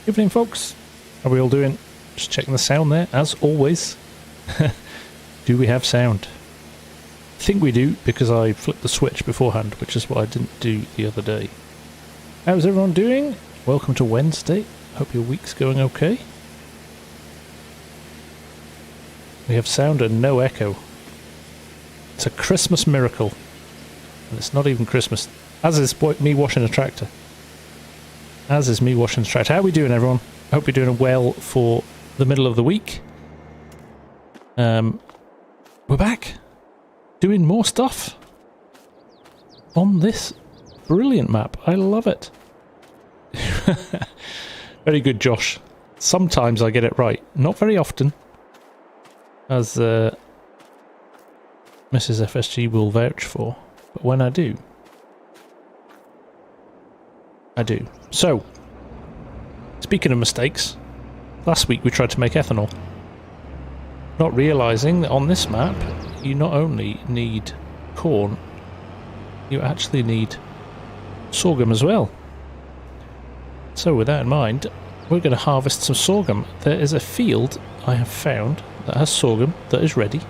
Evening, folks. How are we all doing? Just checking the sound there, as always. Do we have sound? I think we do, because I flipped the switch beforehand, which is what I didn't do the other day. How's everyone doing? Welcome to Wednesday. Hope your week's going okay. We have sound and no echo. It's a Christmas miracle. And it's not even Christmas. As is me washing a tractor. As is me washing the tractor. How are we doing, everyone? I hope you're doing well for the middle of the week. We're back. Doing more stuff. On this brilliant map. I love it. Very good, Josh. Sometimes I get it right. Not very often. As Mrs. FSG will vouch for. But when I do, I do. So, speaking of mistakes, last week we tried to make ethanol. Not realising that on this map, you not only need corn, you actually need sorghum as well. So with that in mind, we're going to harvest some sorghum. There is a field I have found that has sorghum that is ready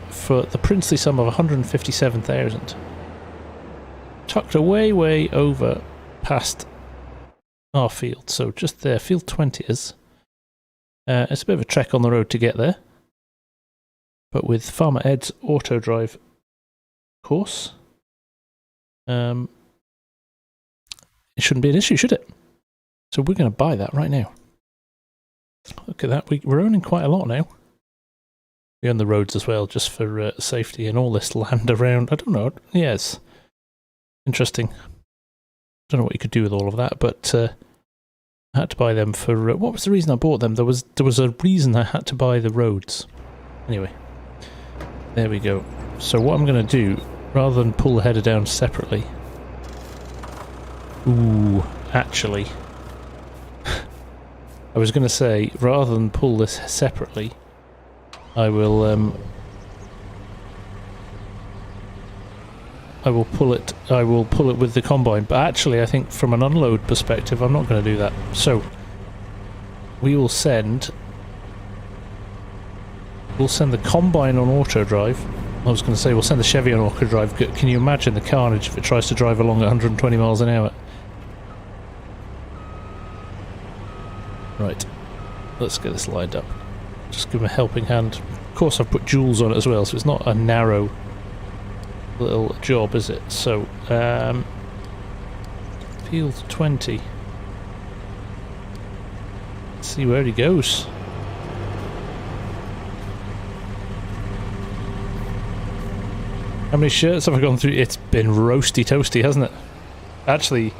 for the princely sum of 157,000. Tucked way over past our field, so just there, field 20 is. It's a bit of a trek on the road to get there, but with Farmer Ed's auto drive course, it shouldn't be an issue, should it? So we're going to buy that right now. Look at that, we're owning quite a lot now. We own the roads as well, just for safety, and all this land around. I don't know, yes. Interesting. Don't know what you could do with all of that, but I had to buy them for... what was the reason I bought them? There was a reason I had to buy the roads. Anyway, there we go. So what I'm going to do, rather than pull the header down separately... Ooh, actually... I was going to say, rather than pull this separately, I will pull it with the combine, but actually I think from an unload perspective I'm not going to do that. So we will send the combine on auto drive. I was going to say we'll send the Chevy on auto drive. Can you imagine the carnage if it tries to drive along at 120 miles an hour? Right, let's get this lined up. Just give him a helping hand. Of course I've put joules on it as well, so it's not a narrow little job, is it? So, field 20. Let's see where he goes. How many shirts have I gone through? It's been roasty toasty, hasn't it? Actually,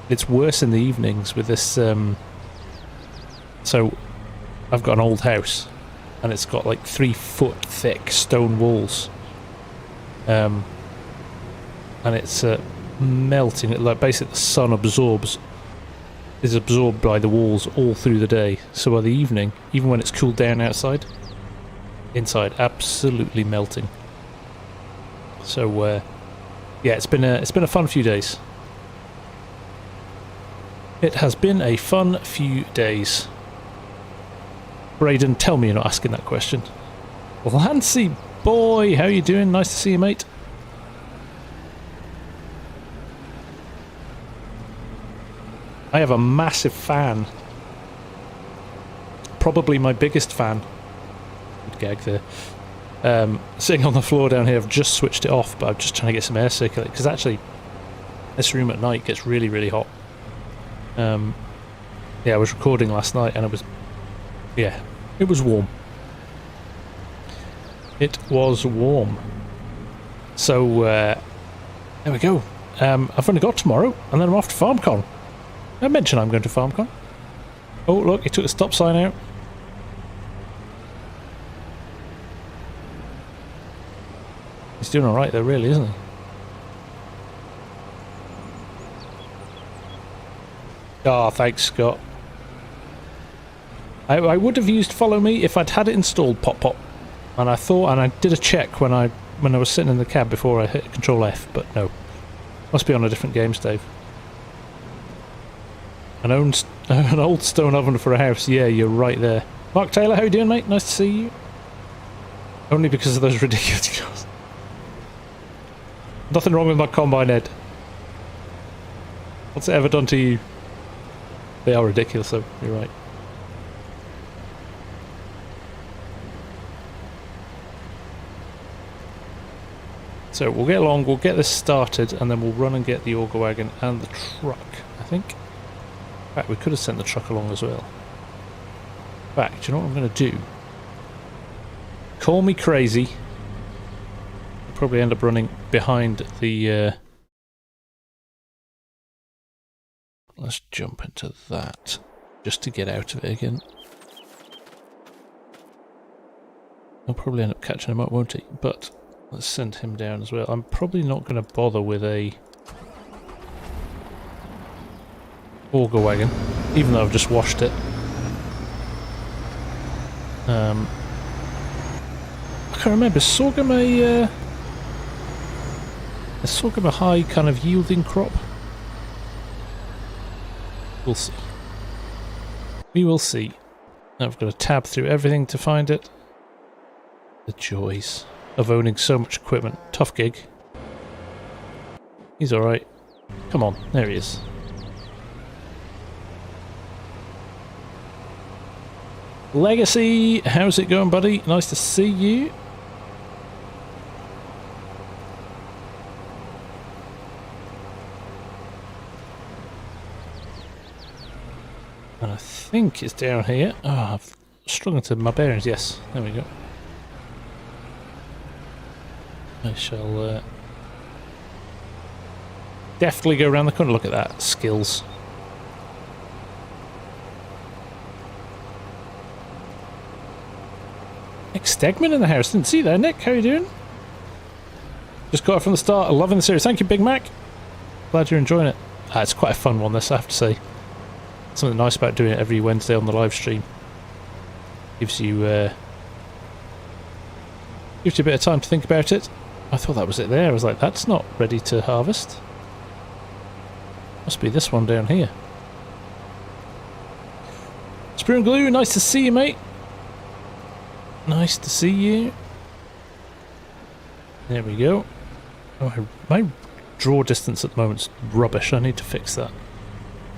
it's worse in the evenings with this, so I've got an old house and it's got like 3 foot thick stone walls. And it's melting. Like basically the sun is absorbed by the walls all through the day. So by the evening, even when it's cooled down outside, inside absolutely melting. So yeah, it's been a fun few days. It has been a fun few days. Braden, tell me you're not asking that question. Lancy boy, how you doing? Nice to see you, mate. I have a massive fan. Probably my biggest fan. Good gag there. Sitting on the floor down here, I've just switched it off, but I'm just trying to get some air circulating, because actually this room at night gets really hot. Yeah, I was recording last night and it was... yeah, it was warm. It was warm. So, there we go. I've only got tomorrow, and then I'm off to FarmCon. I mentioned I'm going to FarmCon. Oh, look, he took the stop sign out. He's doing alright though, really, isn't he? Oh, thanks, Scott. I would have used Follow Me if I'd had it installed, Pop. And I thought, and I did a check when I was sitting in the cab before I hit Control F, but no. Must be on a different game, Dave. An old stone oven for a house. Yeah, you're right there. Mark Taylor, how you doing, mate? Nice to see you. Only because of those ridiculous cars. Nothing wrong with my combine, Ed. What's it ever done to you? They are ridiculous, though. You're right. So we'll get along, we'll get this started, and then we'll run and get the auger wagon and the truck, I think. In fact, we could have sent the truck along as well. In fact, do you know what I'm going to do? Call me crazy. I'll probably end up running behind the... Let's jump into that, just to get out of it again. I'll probably end up catching him up, won't he? But let's send him down as well. I'm probably not going to bother with a auger wagon, even though I've just washed it. I can't remember. Is sorghum a high kind of yielding crop? We'll see. We will see. Now I've got to tab through everything to find it. The joys of owning so much equipment. Tough gig. He's alright. Come on, there he is. Legacy, how's it going, buddy? Nice to see you. And I think it's down here. Oh, I've strung into my bearings. Yes, there we go. I shall definitely go around the corner. Look at that. Skills. Nick Stegman in the house. Didn't see you there, Nick. How you doing? Just got it from the start. Loving the series. Thank you, Big Mac. Glad you're enjoying it. It's quite a fun one, this, I have to say. Something nice about doing it every Wednesday on the live stream. Gives you a bit of time to think about it. I thought that was it there. I was like, that's not ready to harvest. Must be this one down here. Spear and Glue, nice to see you, mate. Nice to see you. There we go. Oh, my draw distance at the moment's rubbish. I need to fix that.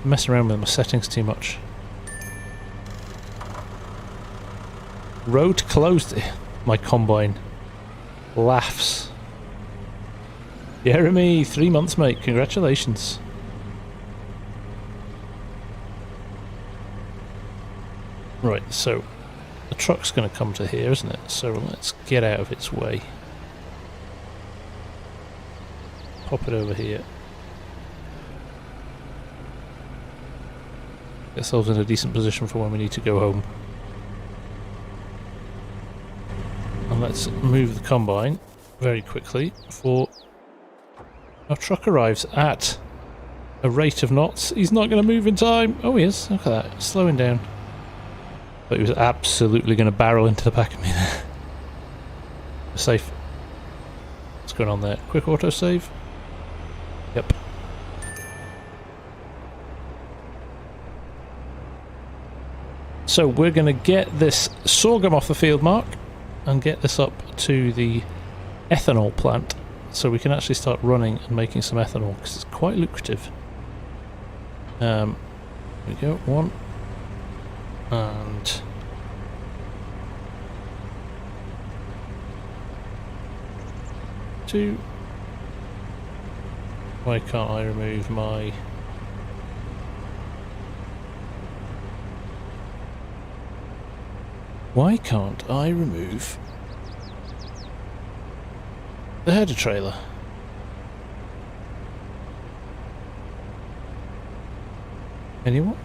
I'm messing around with my settings too much. Road closed. My combine laughs. Jeremy, 3 months, mate. Congratulations. Right, so the truck's going to come to here, isn't it? So let's get out of its way. Pop it over here. Get ourselves in a decent position for when we need to go home. And let's move the combine very quickly before our truck arrives at a rate of knots. He's not going to move in time. Oh, he is. Look at that. Slowing down. But he was absolutely going to barrel into the back of me there. We're safe. What's going on there? Quick autosave? Yep. So we're going to get this sorghum off the field, Mark, and get this up to the ethanol plant so we can actually start running and making some ethanol because it's quite lucrative. Here we go. 1 and 2. Why can't I remove my... Why can't I remove the header trailer? Anyone?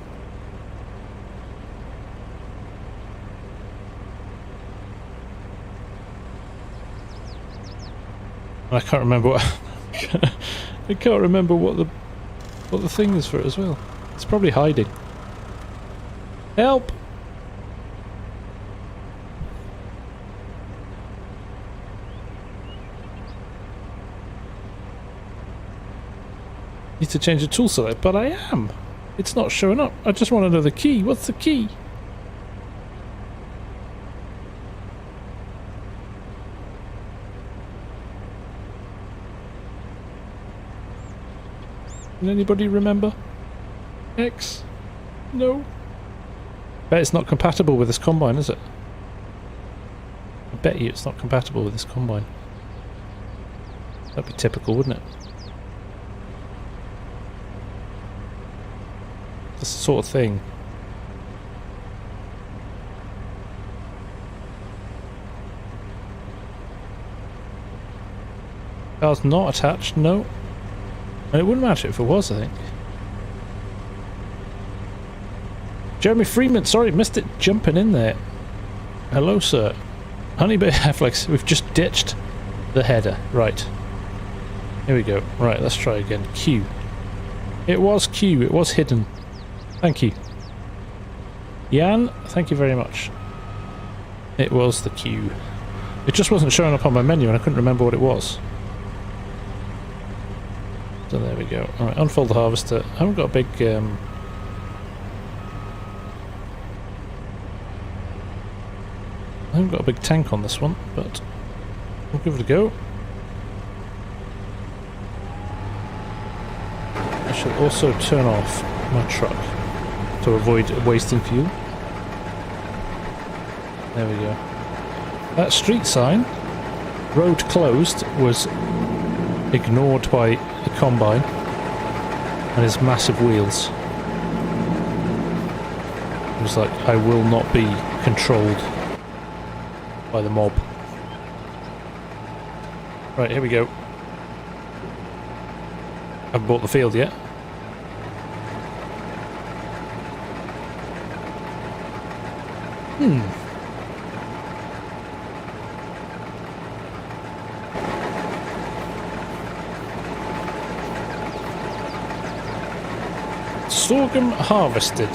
I can't remember what I can't remember what the thing is for it as well. It's probably hiding. Help! Need to change the tool select, but I am. It's not showing up. I just want to know the key. What's the key? Can anybody remember? X? No. Bet it's not compatible with this combine, is it? I bet you it's not compatible with this combine. That'd be typical, wouldn't it? That's the sort of thing. Car's not attached, no. And it wouldn't matter if it was, I think. Jeremy Freeman, sorry, missed it jumping in there. Hello, sir. Honeybee Afflex, we've just ditched the header. Right. Here we go. Right, let's try again. Q. It was Q, it was hidden. Thank you. Jan, thank you very much. It was the Q. It just wasn't showing up on my menu and I couldn't remember what it was. So there we go. Alright, unfold the harvester. I haven't got a big... I haven't got a big tank on this one, but we'll give it a go. I shall also turn off my truck to avoid wasting fuel. There we go. That street sign, road closed, was ignored by the combine and his massive wheels. It was like, I will not be controlled by the mob. Right, here we go. Haven't bought the field yet. Sorghum harvested.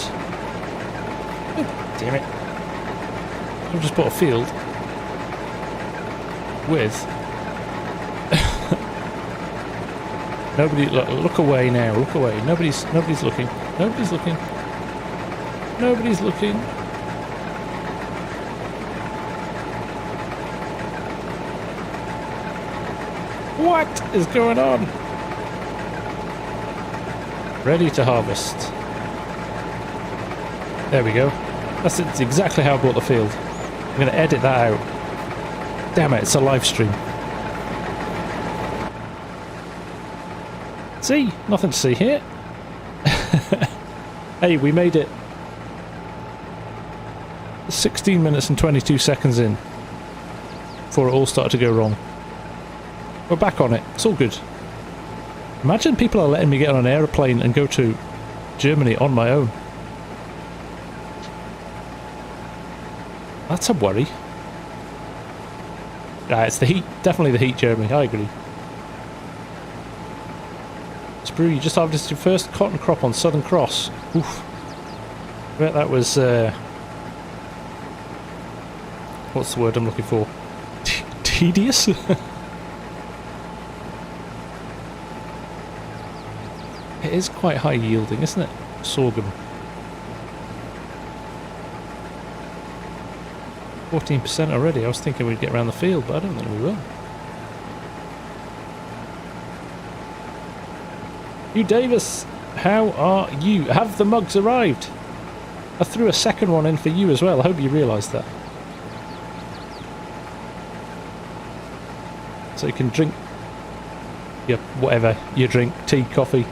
Oh, damn it. I've just bought a field with nobody. Look away now. Look away. Nobody's looking. Nobody's looking. Nobody's looking. What is going on? Ready to harvest. There we go. That's exactly how I bought the field. I'm going to edit that out. Damn it, it's a live stream. See? Nothing to see here. Hey, we made it. 16 minutes and 22 seconds in before it all started to go wrong. We're back on it. It's all good. Imagine people are letting me get on an aeroplane and go to Germany on my own. That's a worry. Ah, it's the heat. Definitely the heat, Jeremy. I agree. Sprue, you just harvested your first cotton crop on Southern Cross. Oof. I bet that was... what's the word I'm looking for? Tedious? It is quite high yielding, isn't it? Sorghum. 14% already. I was thinking we'd get around the field, but I don't think we will. You Davis, how are you? Have the mugs arrived? I threw a second one in for you as well. I hope you realised that. So you can drink your whatever you drink, tea, coffee,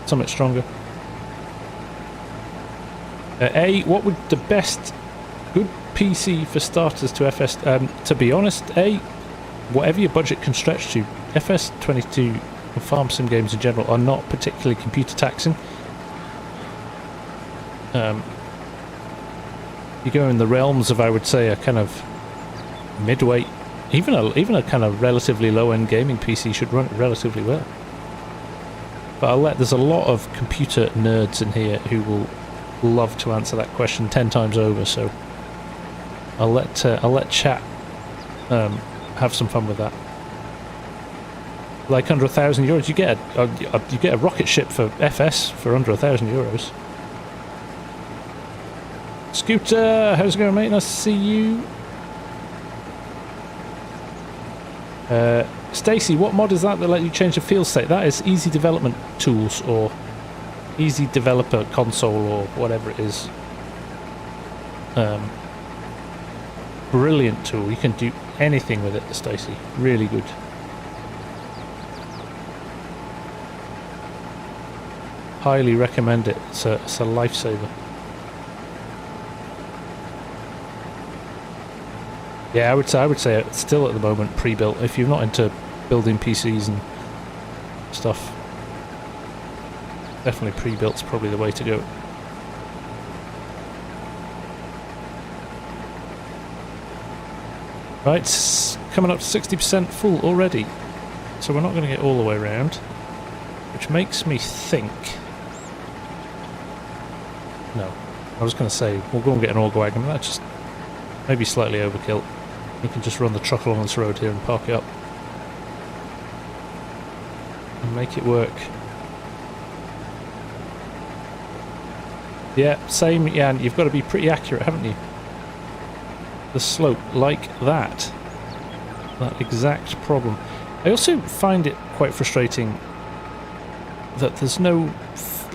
something stronger. A, what would the best good PC for starters to FS... to be honest, A, whatever your budget can stretch to, FS22 and FarmSim games in general are not particularly computer taxing. You go in the realms of, I would say, a kind of midweight, even a kind of relatively low-end gaming PC should run it relatively well. But there's a lot of computer nerds in here who will love to answer that question 10 times over, so I'll let chat have some fun with that. Like under €1,000, you get a rocket ship for FS for under €1,000. Scooter, how's it going, mate? Nice to see you. Stacy, what mod is that let you change the field state? That is Easy Development Tools or Easy Developer Console or whatever it is. Brilliant tool. You can do anything with it, Stacy. Really good. Highly recommend it. It's a lifesaver. Yeah, I would say it's still at the moment pre-built. If you're not into building PCs and stuff, definitely pre-built's probably the way to go. Right, it's coming up to 60% full already, so we're not going to get all the way around, which makes me think. No, I was going to say we'll go and get an auger wagon, but that's just maybe slightly overkill. You can just run the truck along this road here and park it up and make it work. Yeah, same. Yeah, and you've got to be pretty accurate, haven't you? The slope like that. That exact problem. I also find it quite frustrating that there's no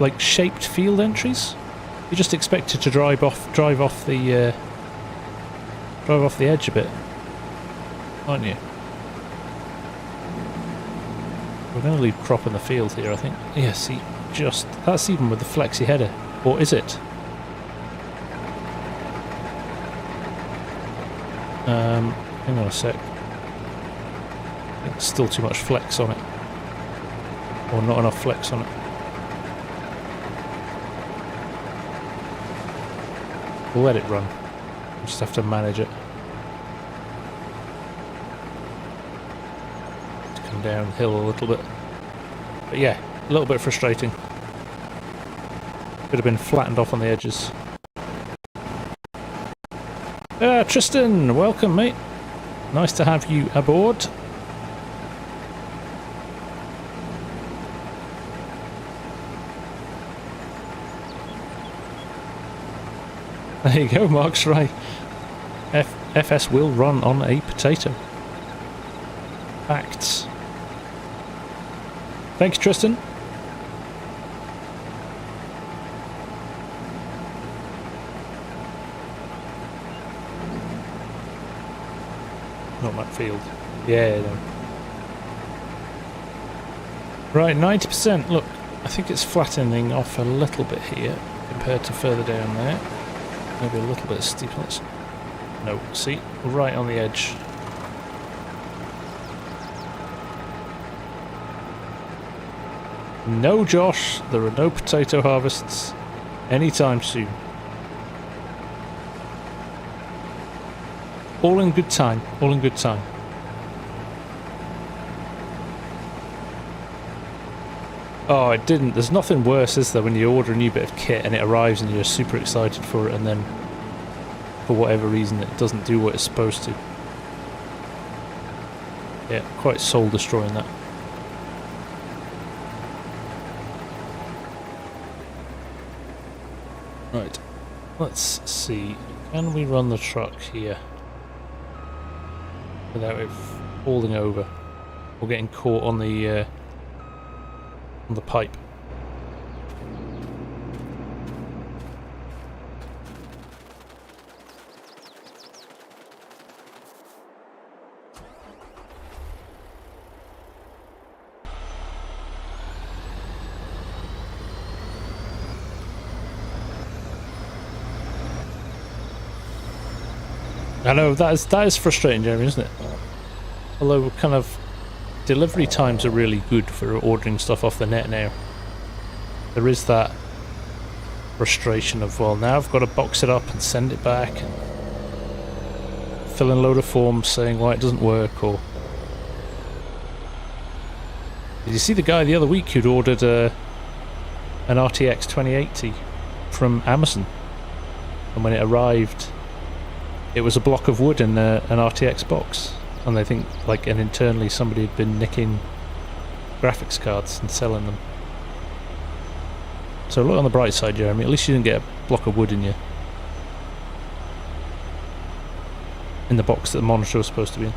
like shaped field entries. You're just expected to drive off the edge a bit, aren't you? We're going to leave crop in the field here, I think. Yeah, see, just that's even with the flexi header, or is it? Hang on a sec. I think there's still too much flex on it, or not enough flex on it. We'll let it run. We'll just have to manage it. To come downhill a little bit. But yeah, a little bit frustrating. Could have been flattened off on the edges. Tristan, welcome, mate. Nice to have you aboard. There you go, Mark's right. FS will run on a potato. Facts. Thanks, Tristan. Not that field. Yeah, no. Right, 90%. Look, I think it's flattening off a little bit here compared to further down there. Maybe a little bit of steepness. No, see? Right on the edge. No, Josh, there are no potato harvests anytime soon. All in good time, all in good time. Oh, it didn't. There's nothing worse, is there, when you order a new bit of kit and it arrives and you're super excited for it and then for whatever reason it doesn't do what it's supposed to. Yeah, quite soul destroying that. Right, let's see. Can we run the truck here without it falling over or getting caught on the pipe? I know, that is frustrating, Jeremy, isn't it? Although kind of delivery times are really good for ordering stuff off the net now. There is that frustration of, well, now I've got to box it up and send it back and fill in a load of forms saying why it doesn't work. Or did you see the guy the other week who'd ordered an RTX 2080 from Amazon, and when it arrived it was a block of wood in an RTX box, and they think and internally somebody had been nicking graphics cards and selling them. So look on the bright side, Jeremy, at least you didn't get a block of wood in in the box that the monitor was supposed to be in.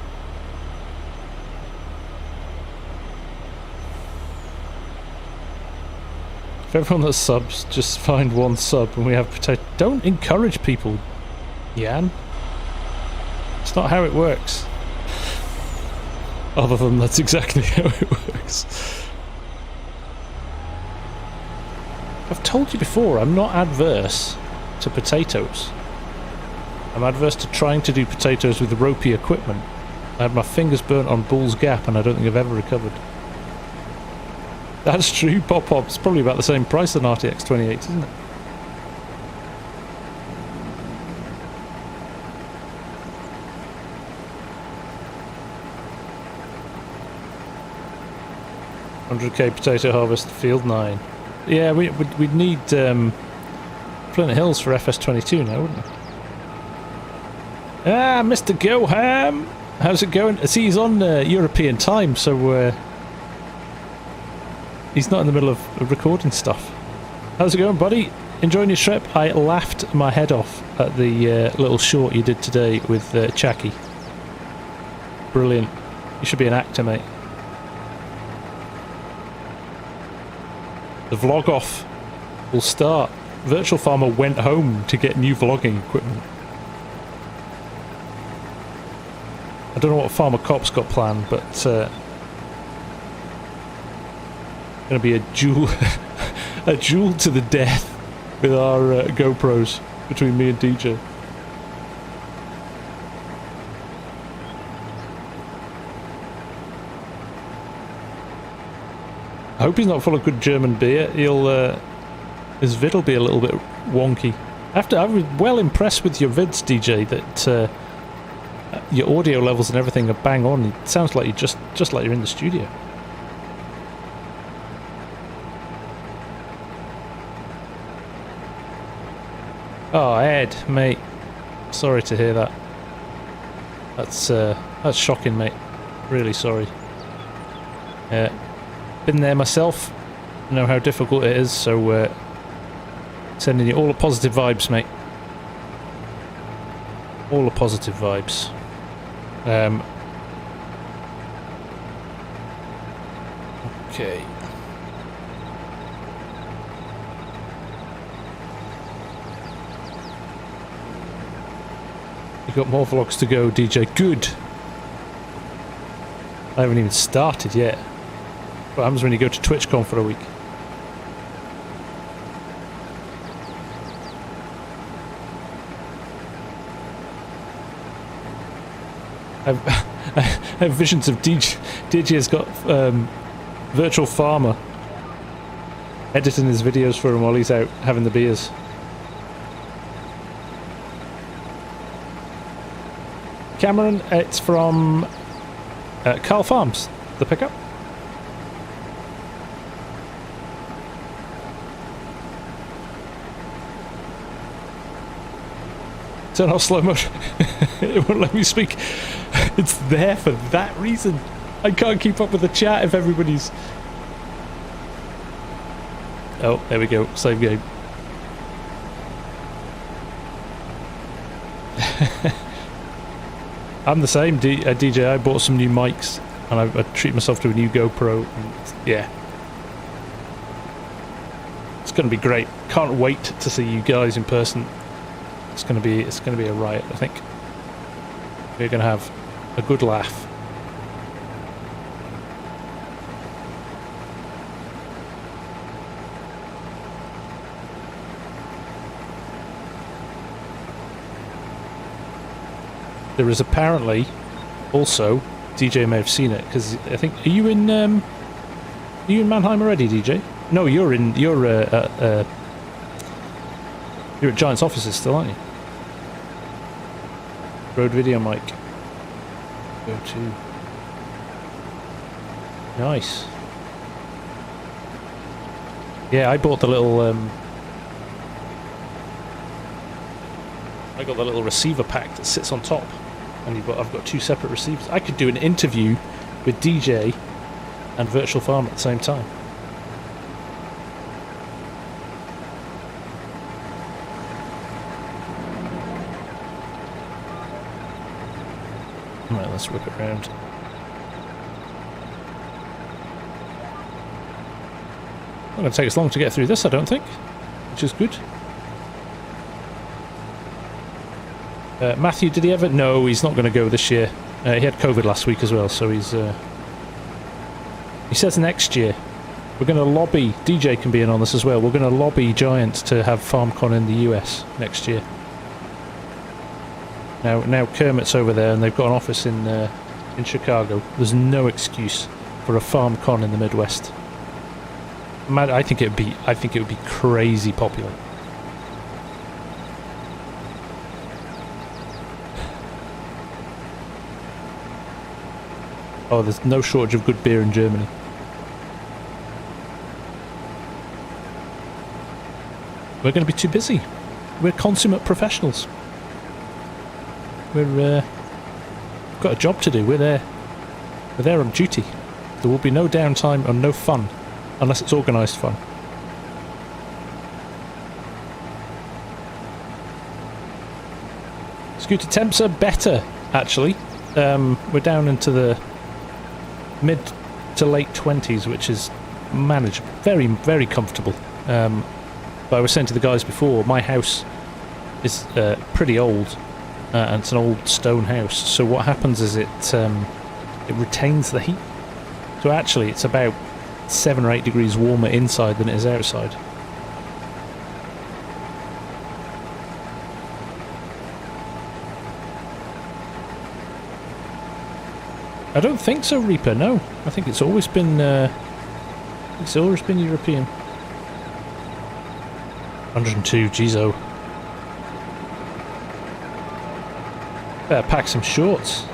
If everyone that subs, just find one sub and we have potato. Don't encourage people, Jan. It's not how it works. Other than that's exactly how it works. I've told you before, I'm not adverse to potatoes. I'm adverse to trying to do potatoes with ropey equipment. I had my fingers burnt on Bull's Gap and I don't think I've ever recovered. That's true, Pop-Pop's probably about the same price than RTX 28, isn't it? $100k potato harvest, field 9. Yeah, we'd need Flint Hills for FS22 now, wouldn't we? Ah, Mr. Goham! How's it going? See, he's on European time, so he's not in the middle of recording stuff. How's it going, buddy? Enjoying your trip? I laughed my head off at the little short you did today with Chucky. Brilliant. You should be an actor, mate. The vlog off will start. Virtual Farmer went home to get new vlogging equipment. I don't know what Farmer Cop's got planned, but going to be a duel, a duel to the death with our GoPros between me and DJ. I hope he's not full of good German beer. He'll his vid will be a little bit wonky. I was well impressed with your vids, DJ. That your audio levels and everything are bang on. It sounds like you just like you're in the studio. Oh, Ed, mate. Sorry to hear that. That's shocking, mate. Really sorry. Been there myself. Know how difficult it is, so sending you all the positive vibes, mate. All the positive vibes. Okay. You got more vlogs to go, DJ. Good. I haven't even started yet. What happens when you go to TwitchCon for a week? I have visions of DJ has got Virtual Farmer editing his videos for him while he's out having the beers. Cameron, it's from Carl Farms, the pickup. Turn off slow motion. It won't let me speak. It's there for that reason. I can't keep up with the chat if everybody's... Oh, there we go. Save game. I'm the same, DJ. I bought some new mics and I treat myself to a new GoPro. And yeah. It's going to be great. Can't wait to see you guys in person. It's going to be a riot, I think. We're going to have a good laugh. There is apparently also, DJ may have seen it because I think, are you in Mannheim already, DJ? No, you're at Giant's offices still, aren't you? Road video mic. Go to. Nice. Yeah, I bought the little I got the little receiver pack that sits on top, and I've got two separate receivers. I could do an interview with DJ and Virtual Farm at the same time. let's whip it round. Not going to take us long to get through this, I don't think, which is good. Matthew, did he ever? No, he's not going to go this year. He had COVID last week as well, so he's... He says next year. We're going to lobby... DJ can be in on this as well. We're going to lobby Giant to have FarmCon in the US next year. Now Kermit's over there, and they've got an office in Chicago. There's no excuse for a FarmCon in the Midwest. I think it would be crazy popular. Oh, there's no shortage of good beer in Germany. We're going to be too busy. We're consummate professionals. We've got a job to do. We're there on duty. There will be no downtime and no fun. Unless it's organised fun. Scooter temps are better, actually. We're down into the mid to late 20s, which is manageable. Very, very comfortable. But I was saying to the guys before, my house is pretty old, and it's an old stone house. So what happens is it retains the heat. So actually, it's about 7 or 8 degrees warmer inside than it is outside. I don't think so, Reaper. No, I think it's always been European. 102, geez, oh. Better pack some shorts.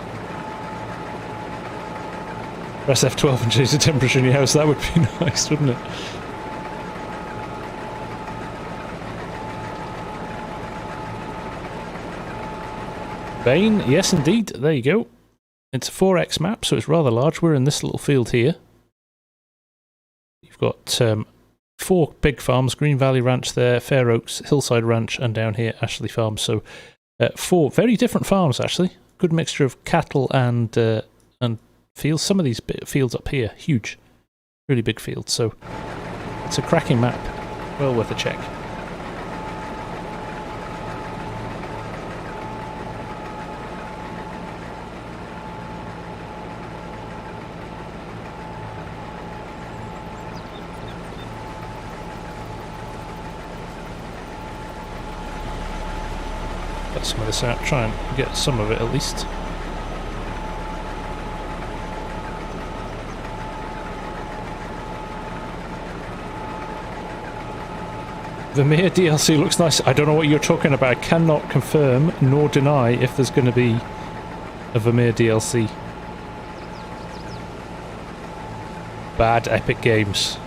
Press F12 and change the temperature in your house. That would be nice, wouldn't it? Bane, yes indeed. There you go. It's a 4x map, so it's rather large. We're in this little field here. You've got 4 big farms: Green Valley Ranch there, Fair Oaks, Hillside Ranch, and down here Ashley Farm. So 4 very different farms, actually. Good mixture of cattle and fields. Some of these fields up here, huge, really big fields. So it's a cracking map, well worth a check. Got some of this out, try and get some of it at least. Vermeer DLC looks nice. I don't know what you're talking about. I cannot confirm nor deny if there's going to be a Vermeer DLC. Bad Epic Games.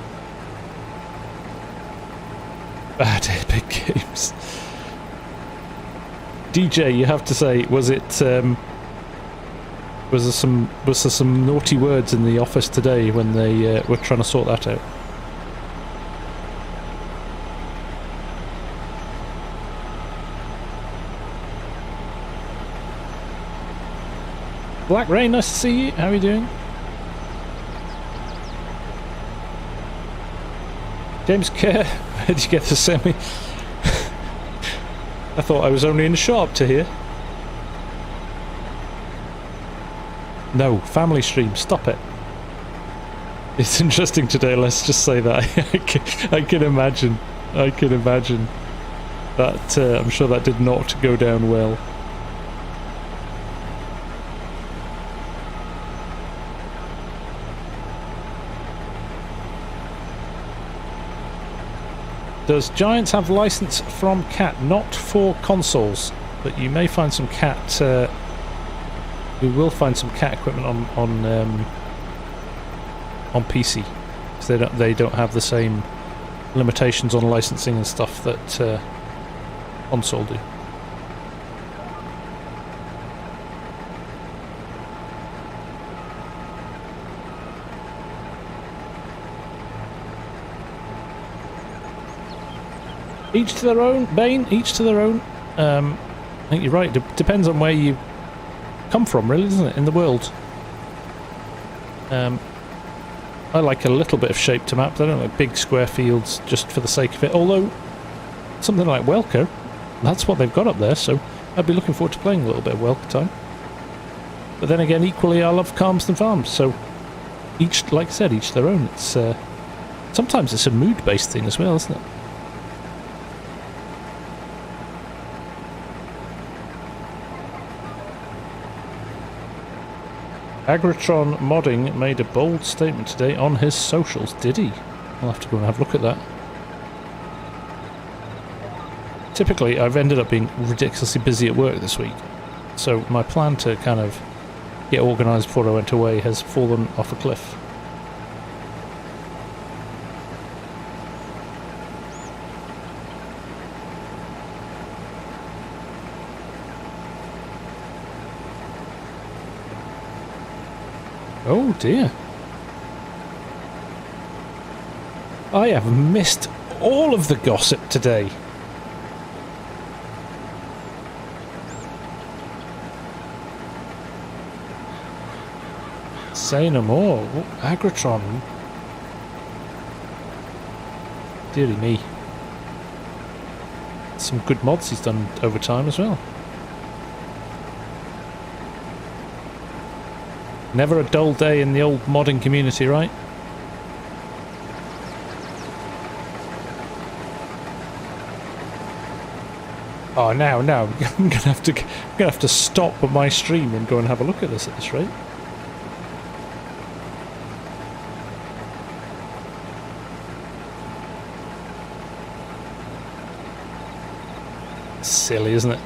Bad Epic Games. DJ, you have to say, was there some naughty words in the office today when they were trying to sort that out? Black Rain, nice to see you. How are you doing? James Kerr, where did you get the semi? I thought I was only in the shop to hear. No, family stream, stop it. It's interesting today, let's just say that. I can imagine. That, I'm sure that did not go down well. Does Giants have license from CAT? Not for consoles, but you may find some CAT. We will find some CAT equipment on PC, because they don't have the same limitations on licensing and stuff that console do. Each to their own, Bane, each to their own. I think you're right, depends on where you come from, really, doesn't it, in the world? I like a little bit of shape to maps. I don't like big square fields just for the sake of it. Although, something like Welker, that's what they've got up there, so I'd be looking forward to playing a little bit of Welker time. But then again, equally, I love Calms than Farms, so each, like I said, each their own. It's sometimes it's a mood-based thing as well, isn't it? Agritron Modding made a bold statement today on his socials. Did he? I'll have to go and have a look at that. Typically, I've ended up being ridiculously busy at work this week, so my plan to kind of get organised before I went away has fallen off a cliff. Oh dear. I have missed all of the gossip today. Say no more. Agritron. Deary me. Some good mods he's done over time as well. Never a dull day in the old modding community, right? Oh, now, I'm gonna have to stop my stream and go and have a look at this rate. Silly, isn't it?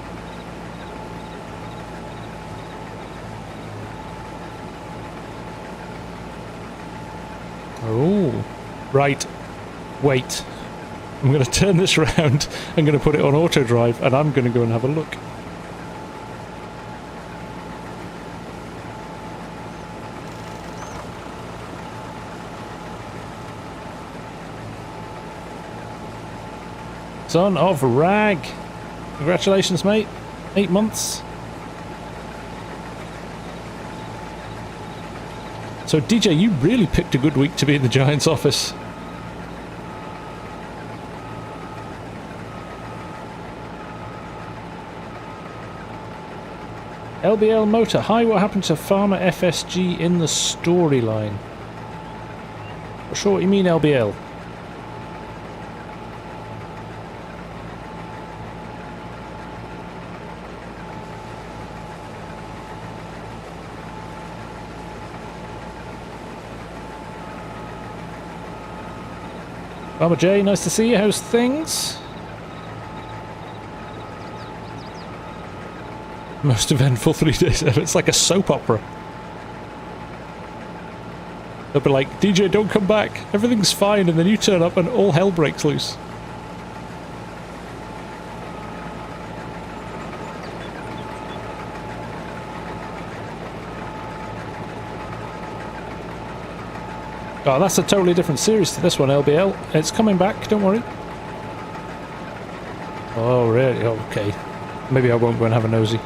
Oh, right. Wait. I'm going to turn this around. I'm going to put it on auto drive, and I'm going to go and have a look. Son of Rag. Congratulations, mate. 8 months. So, DJ, you really picked a good week to be in the Giants office. LBL Motor. Hi, what happened to Farmer FSG in the storyline? Not sure what you mean, LBL. Farmer J, nice to see you. How's things? Most eventful 3 days ever. It's like a soap opera. They'll be like, DJ, don't come back. Everything's fine. And then you turn up and all hell breaks loose. Oh, that's a totally different series to this one, LBL. It's coming back, don't worry. Oh, really? Oh, okay. Maybe I won't go and have a nosy.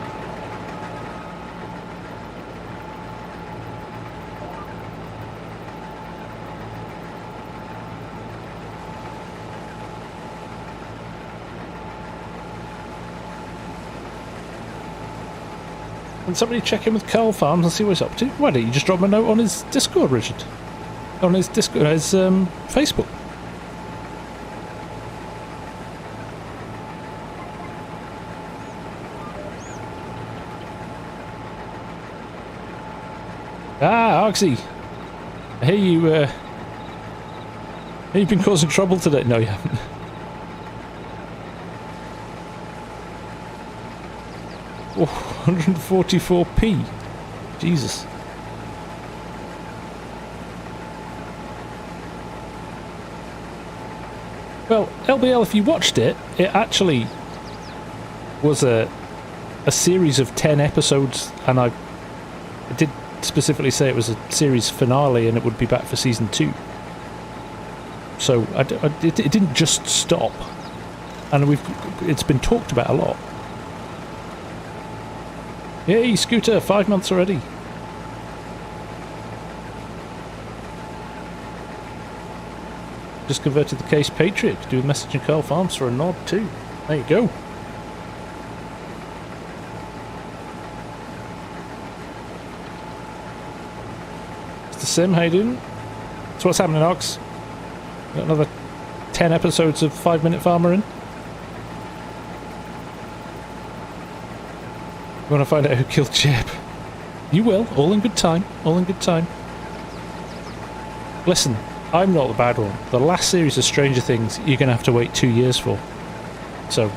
Can somebody check in with Carl Farms and see what he's up to? Why don't you just drop him a note on his Discord, Richard? On his Discord, his Facebook. Ah, Argsy. I hear you, you've been causing trouble today. No, you haven't. Oh, 144p. Jesus. Well, LBL, if you watched it, it actually was a series of 10 episodes, and I did specifically say it was a series finale and it would be back for season 2. So it didn't just stop, and it's been talked about a lot. Yay, Scooter, 5 months already. Just converted the case Patriot to do with message and Carl Farms for a nod too. There you go. Mr. Sim, how you doing? So what's happening, Ox? Got another 10 episodes of 5 Minute Farmer in? You want to find out who killed Jeb? You will, all in good time, all in good time. Listen, I'm not the bad one. The last series of Stranger Things you're going to have to wait 2 years for. So,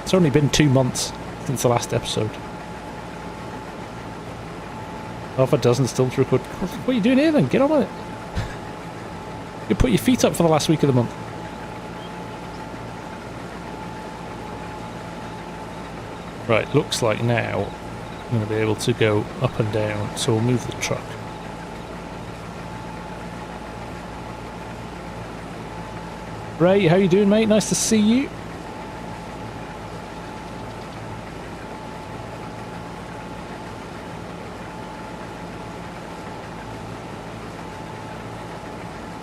it's only been 2 months since the last episode. Half a dozen still to record. What are you doing here then? Get on with it. You put your feet up for the last week of the month. Right, looks like now I'm going to be able to go up and down, so we'll move the truck. Ray, how you doing, mate? Nice to see you.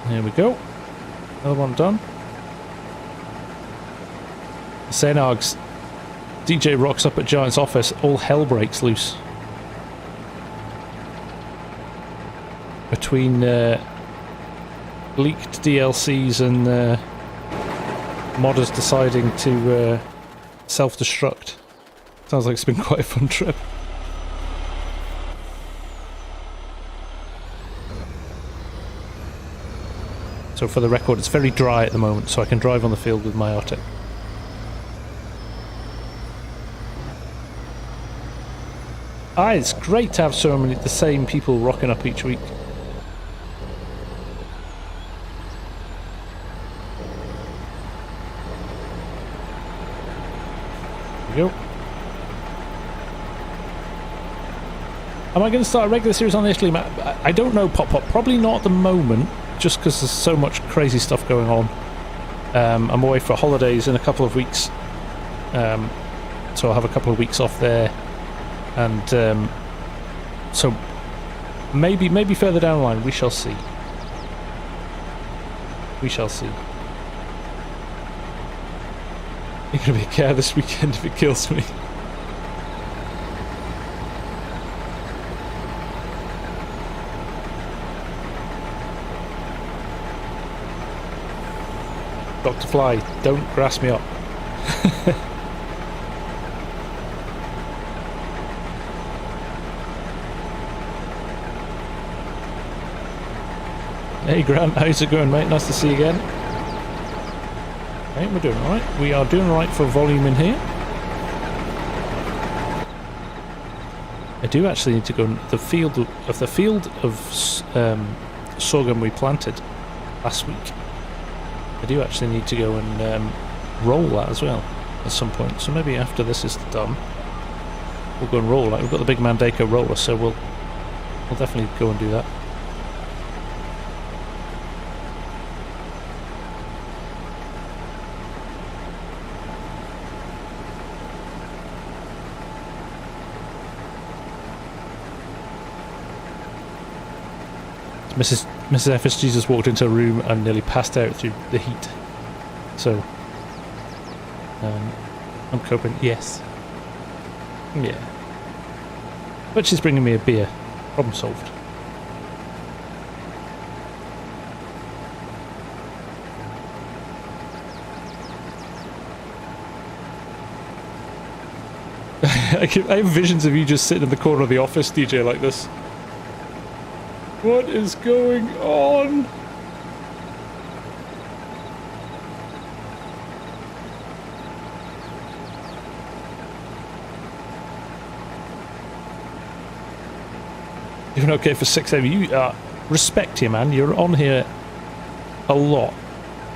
There we go. Another one done. Saying Args, DJ rocks up at Giant's office, all hell breaks loose. Between leaked DLCs and modders deciding to self-destruct. Sounds like it's been quite a fun trip. So for the record, it's very dry at the moment, so I can drive on the field with my Arctic. It's great to have so many the same people rocking up each week. There we go. Am I going to start a regular series on the Italy map? I don't know, Pop. Probably not at the moment, just because there's so much crazy stuff going on. I'm away for holidays in a couple of weeks, so I'll have a couple of weeks off there. And so maybe further down the line, we shall see. We shall see. You're going to be a care this weekend if it kills me. Dr. Fly, don't grass me up. Hey Grant, how's it going, mate? Nice to see you again. Okay, we're doing alright. We are doing alright for volume in here. I do actually need to go in the field of sorghum we planted last week. I do actually need to go and roll that as well at some point. So maybe after this is done, we'll go and roll that. We've got the big Mandako roller, so we'll definitely go and do that. Mrs. FSG just walked into a room and nearly passed out through the heat. So, I'm coping. Yes. Yeah. But she's bringing me a beer. Problem solved. I have visions of you just sitting in the corner of the office, DJ, like this. What is going on? Doing okay for 6 AM. You respect you, man. You're on here a lot,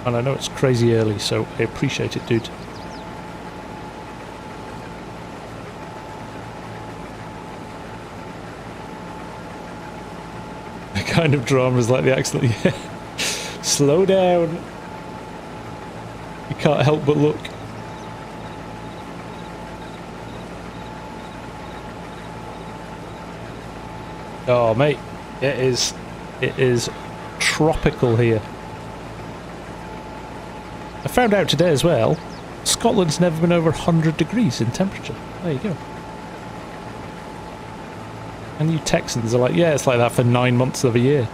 and I know it's crazy early, so I appreciate it, dude. Kind of dramas like the accident. Yeah. Slow down. You can't help but look. Oh, mate, it is tropical here. I found out today as well, Scotland's never been over 100 degrees in temperature. There you go. And you Texans are like, yeah, it's like that for 9 months of a year.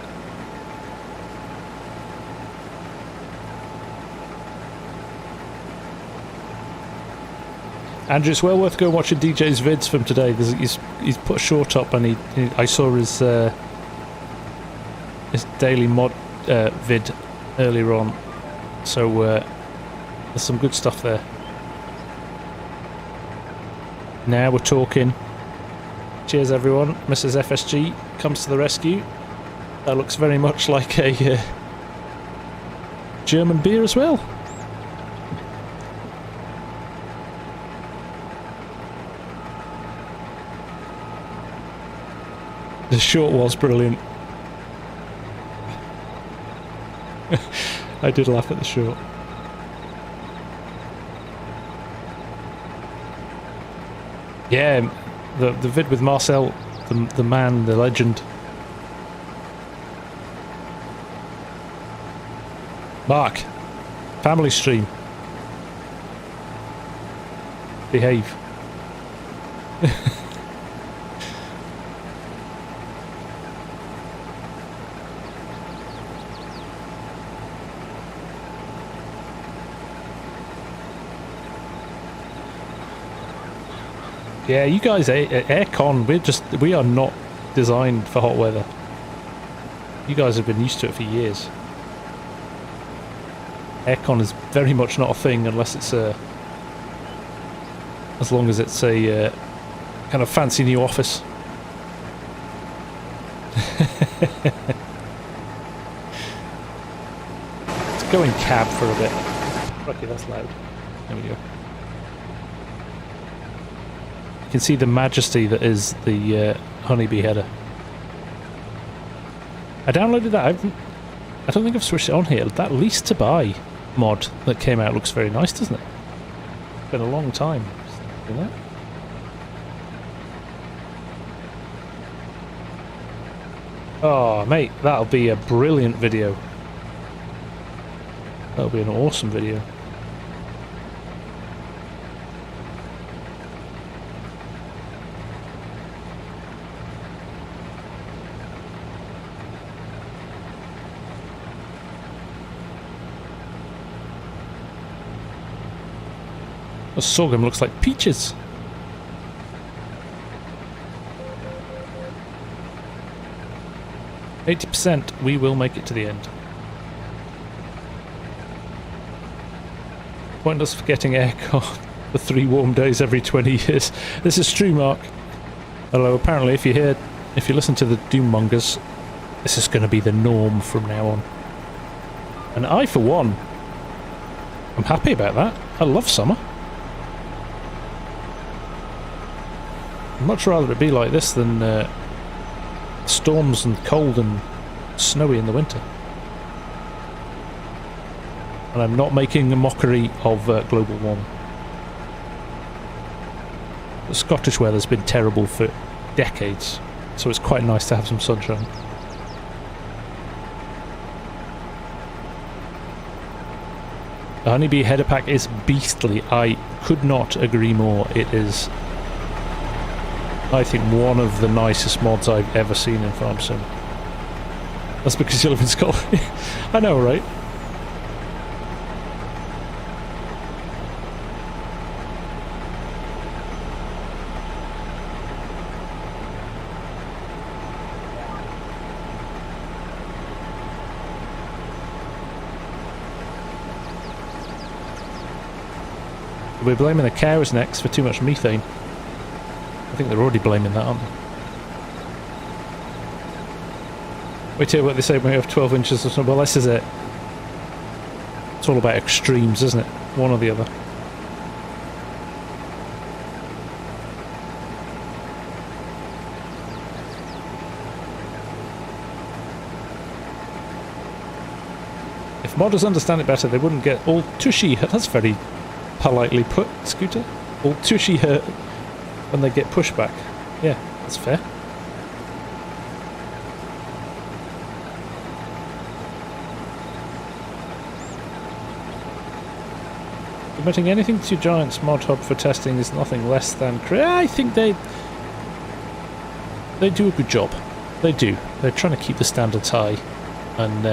Andrew, it's well worth going watching DJ's vids from today. He's put a short up, and I saw his daily mod vid earlier on. So there's some good stuff there. Now we're talking. Cheers, everyone. Mrs. FSG comes to the rescue. That looks very much like a German beer as well. The short was brilliant. I did laugh at the short. Yeah, the vid with Marcel, the man, the legend. Mark, family stream. Behave. Yeah, you guys, aircon, we are not designed for hot weather. You guys have been used to it for years. Aircon is very much not a thing unless it's as long as it's a kind of fancy new office. Let's go in cab for a bit. Okay, that's loud. There we go. You can see the majesty that is the honeybee header. I downloaded that. I don't think I've switched it on here. That lease to buy mod that came out looks very nice, doesn't it? It's been a long time. Isn't it? Oh, mate, that'll be a brilliant video. That'll be an awesome video. The sorghum looks like peaches. %, we will make it to the end. Pointless forgetting aircon for 3 warm days every 20 years. This is true, Mark. Although apparently if you listen to the doommongers, this is going to be the norm from now on. And I, for one, I'm happy about that. I love summer. I'd much rather it be like this than storms and cold and snowy in the winter. And I'm not making a mockery of global warming. The Scottish weather's been terrible for decades, so it's quite nice to have some sunshine. The honeybee header pack is beastly. I could not agree more. It is, I think, one of the nicest mods I've ever seen in FarmSim. That's because you live in Scotland. I know, right? We're blaming the cows next for too much methane. I think they're already blaming that, aren't they? Wait till what they say when we have 12 inches of snow. Well, this is it. It's all about extremes, isn't it? One or the other. If modders understand it better, they wouldn't get all tushy. That's very politely put, Scooter. All tushy hurt when they get pushback. Yeah, that's fair. Submitting anything to Giants Mod Hub for testing is nothing less than... I think they do a good job. They do. They're trying to keep the standards high. And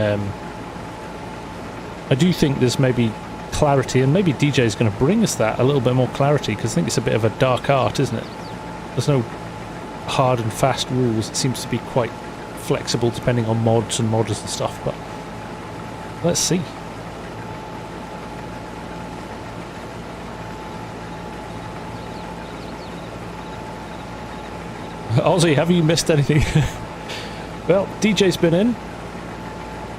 I do think there's maybe clarity, and maybe DJ is going to bring us that, a little bit more clarity, because I think it's a bit of a dark art, isn't it? There's no hard and fast rules. It seems to be quite flexible depending on mods and modders and stuff, but let's see. Ozzy, have you missed anything? Well, DJ's been in,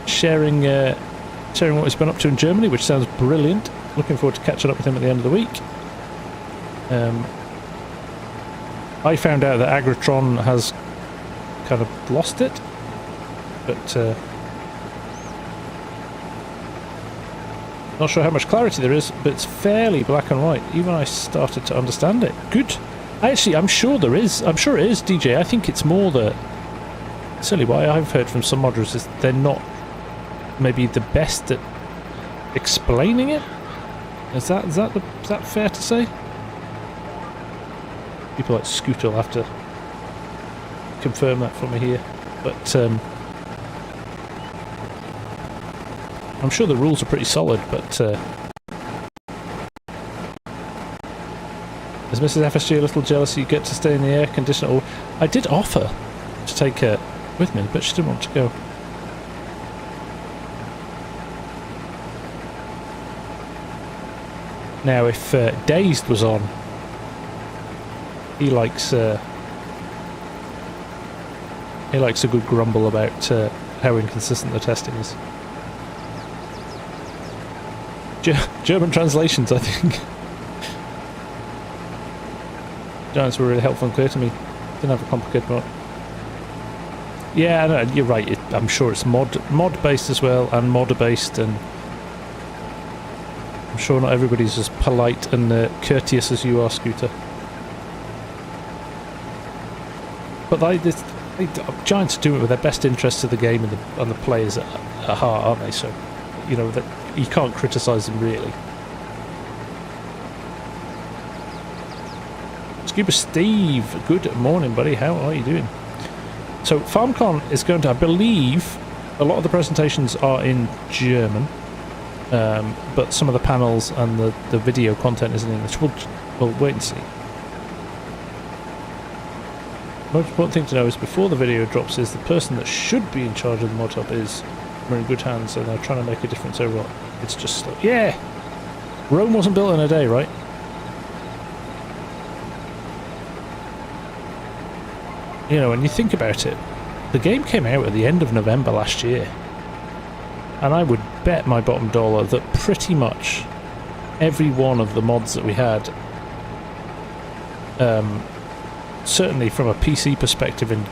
sharing what he's been up to in Germany, which sounds brilliant. Looking forward to catching up with him at the end of the week. I found out that Agritron has kind of lost it, but not sure how much clarity there is, but it's fairly black and white. Even I started to understand it. Good. Actually, I'm sure there is. I'm sure it is, DJ. I think it's more that... Certainly what I've heard from some modders is they're not maybe the best at explaining it. Is that fair to say? People like Scooter will have to confirm that for me here. But I'm sure the rules are pretty solid, but is Mrs. FSG a little jealous you get to stay in the air conditioner? Or I did offer to take her with me, but she didn't want to go. Now, if Dazed was on, he likes a good grumble about how inconsistent the testing is. German translations, I think. Giants were really helpful and clear to me. Didn't have a complicated mod. Yeah, no, you're right. I'm sure it's mod based as well, and modder based, and I'm sure not everybody's as polite and courteous as you are, Scooter. But Giants are doing it with their best interests of the game and the players at heart, aren't they? So, you know, that you can't criticise them really. Scuba Steve, good morning, buddy. How are you doing? So FarmCon is going to, I believe, a lot of the presentations are in German, but some of the panels and the video content is in English. We'll wait and see. The most important thing to know is before the video drops is the person that should be in charge of the mod hub is we're in good hands, and they're trying to make a difference overall. It's just slow. Yeah! Rome wasn't built in a day, right? You know, when you think about it, the game came out at the end of November last year, and I would bet my bottom dollar that pretty much every one of the mods that we had, certainly from a PC perspective and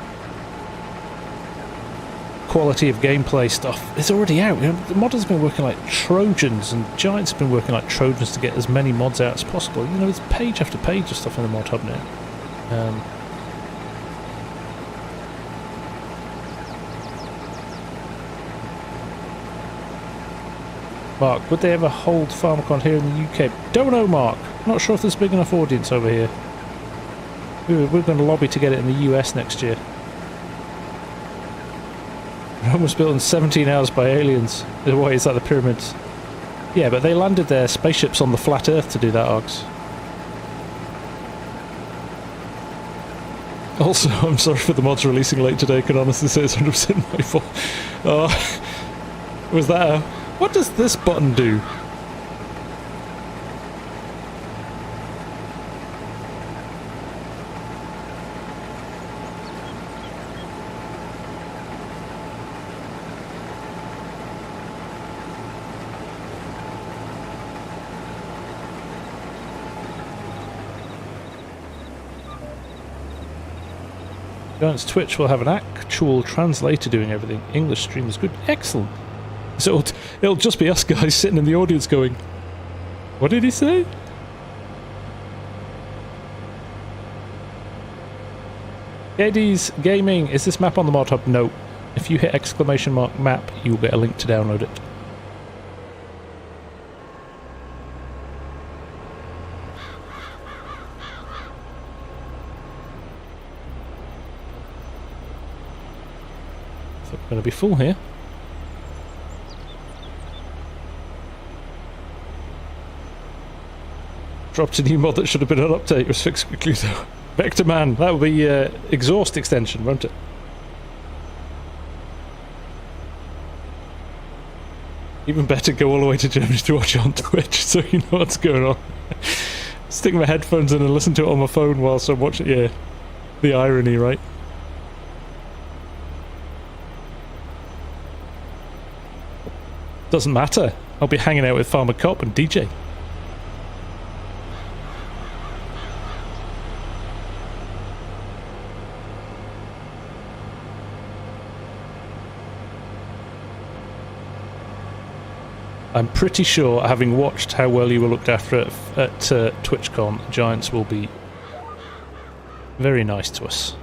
quality of gameplay stuff, is already out. You know, the modders have been working like Trojans, and Giants have been working like Trojans to get as many mods out as possible. You know, there's page after page of stuff in the mod hub now. Mark, would they ever hold FarmCon here in the UK? Don't know, Mark. Not sure if there's a big enough audience over here. We're going to lobby to get it in the US next year. Rome was built in 17 hours by aliens. Why is that the pyramids? Yeah, but they landed their spaceships on the flat Earth to do that, Args. Also, I'm sorry for the mods releasing late today. I can honestly say it's 100% my fault. Was that a... What does this button do? Giants Twitch will have an actual translator doing everything. English stream is good. Excellent. So it'll just be us guys sitting in the audience going, what did he say? Eddie's Gaming, is this map on the mod hub? No. If you hit exclamation mark map, you'll get a link to download it. Going to be full here. Dropped a new mod that should have been an update. It was fixed quickly though. Vector Man, that will be exhaust extension, won't it? Even better, go all the way to Germany to watch it on Twitch so you know what's going on. Stick my headphones in and listen to it on my phone whilst I'm watching. Yeah, the irony, right? Doesn't matter. I'll be hanging out with Farmer Cop and DJ. I'm pretty sure, having watched how well you were looked after at TwitchCon, Giants will be very nice to us.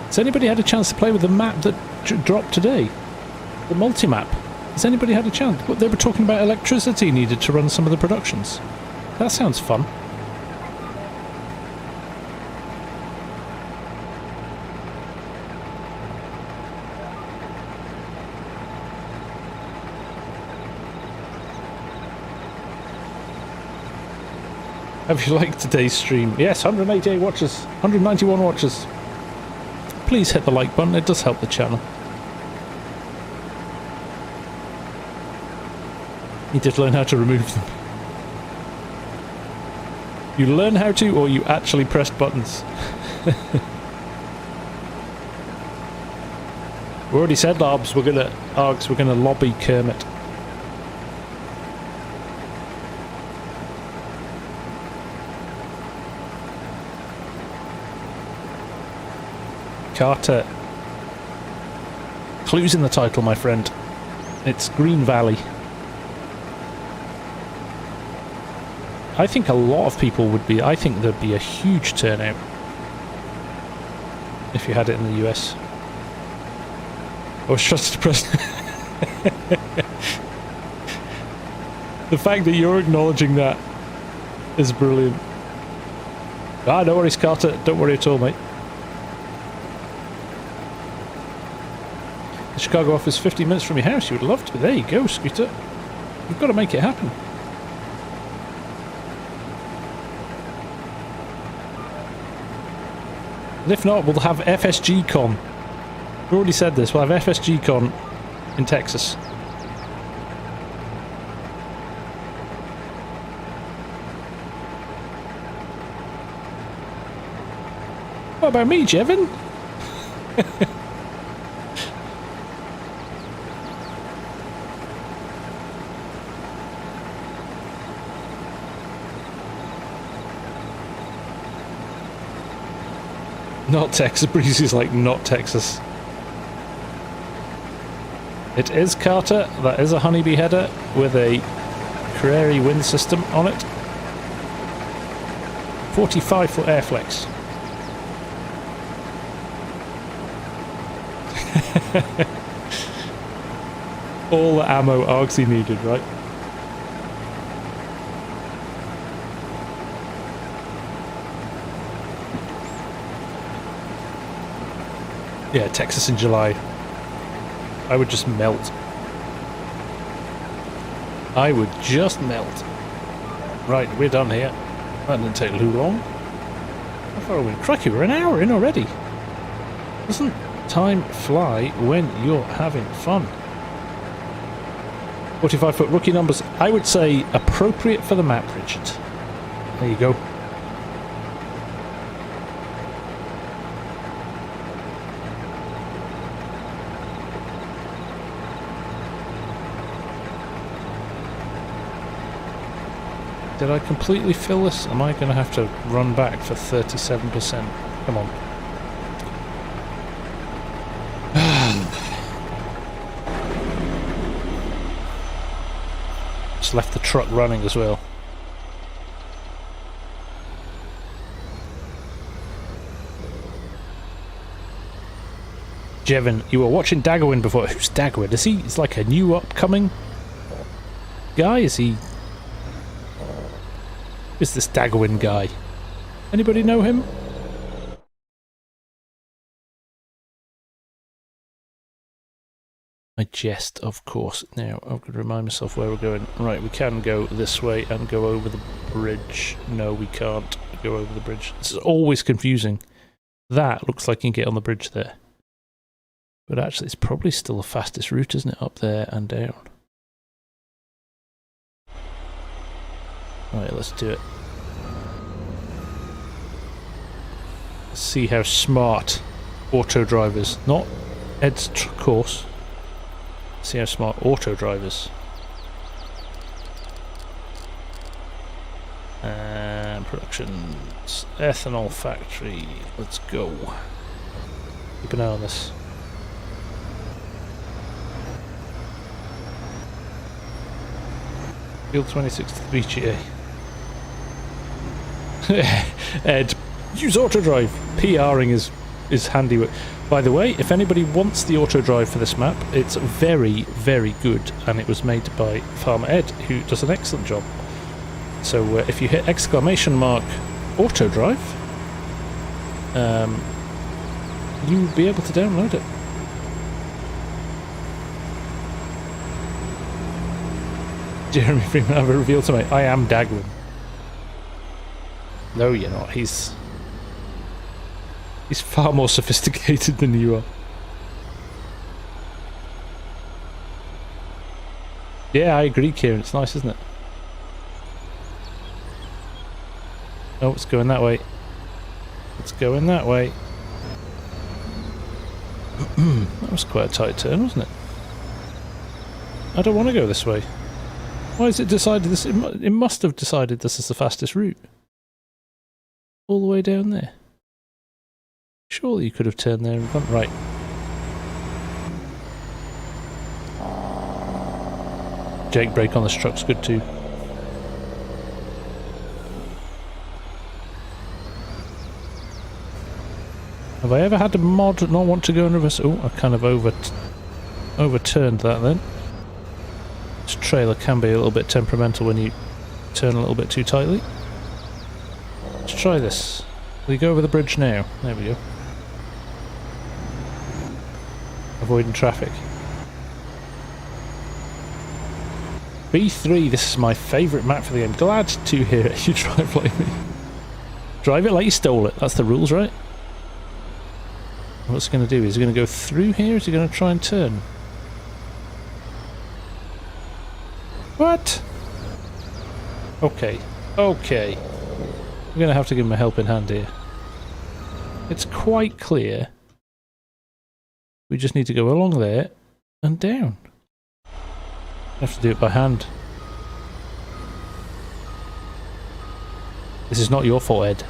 Has anybody had a chance to play with the map that dropped today? The multi-map? Has anybody had a chance? They were talking about electricity needed to run some of the productions. That sounds fun. Have you liked today's stream? Yes, 188 watches, 191 watches. Please hit the like button, it does help the channel. You did learn how to remove them. You learn how to, or you actually pressed buttons? We already said, Arbs, we're gonna lobby Kermit. Carter. Clues in the title, my friend. It's Green Valley. I think a lot of people would be... I think there'd be a huge turnout if you had it in the US. I was just press. The fact that you're acknowledging that is brilliant. Ah, no worries, Carter. Don't worry at all, mate. The Chicago office 15 minutes from your house. You would love to. There you go, Scooter. You've got to make it happen. And if not, we'll have FSG Con. We already said this. We'll have FSG Con in Texas. What about me, Jevin? Not Texas. Breezy's like, not Texas. It is Carter. That is a honeybee header with a Carreri wind system on it. 45-foot airflex. All the ammo argsy needed, right? Yeah, Texas in July. I would just melt. I would just melt. Right, we're done here. That didn't take too long. How far are we? Crikey, we're an hour in already. Doesn't time fly when you're having fun? 45-foot rookie numbers. I would say appropriate for the map, Richard. There you go. Did I completely fill this? Am I going to have to run back for 37%? Come on. Just left the truck running as well. Jevin, you were watching Daggerwin before. Who's Daggerwin? Is he? Is like a new upcoming guy? Is he? Who's this Daggerwin guy? Anybody know him? I jest, of course. Now, I'm going to remind myself where we're going. Right, we can go this way and go over the bridge. No, we can't go over the bridge. This is always confusing. That looks like you can get on the bridge there. But actually, it's probably still the fastest route, isn't it? Up there and down. Right, let's do it. Let's see how smart auto drivers, not Ed's course. See how smart auto drivers. And productions, ethanol factory. Let's go. Keep an eye on this. Field 26 to the BGA. Ed, use auto drive. PRing is handy. By the way, if anybody wants the auto drive for this map, it's very, very good, and it was made by Farmer Ed, who does an excellent job. So if you hit exclamation mark auto drive, you'll be able to download it. Jeremy Freeman, have a reveal tonight. I am Dagwin. No, you're not. He's far more sophisticated than you are. Yeah, I agree, Kieran. It's nice, isn't it? Oh, it's going that way. It's going that way. That was quite a tight turn, wasn't it? I don't want to go this way. Why has it decided this? It must have decided this is the fastest route. All the way down there. Surely you could have turned there and gone right. Jake brake on this truck's good too. Have I ever had a mod not want to go in reverse? Oh, I kind of overturned that then. This trailer can be a little bit temperamental when you turn a little bit too tightly. Let's try this. Will you go over the bridge now? There we go. Avoiding traffic. B3, this is my favourite map for the game. Glad to hear it. You drive like me. Drive it like you stole it. That's the rules, right? What's he going to do? Is he going to go through here? Is he going to try and turn? What? Okay. Okay. I'm going to have to give him a helping hand here. It's quite clear. We just need to go along there and down. I have to do it by hand. This is not your fault, Ed.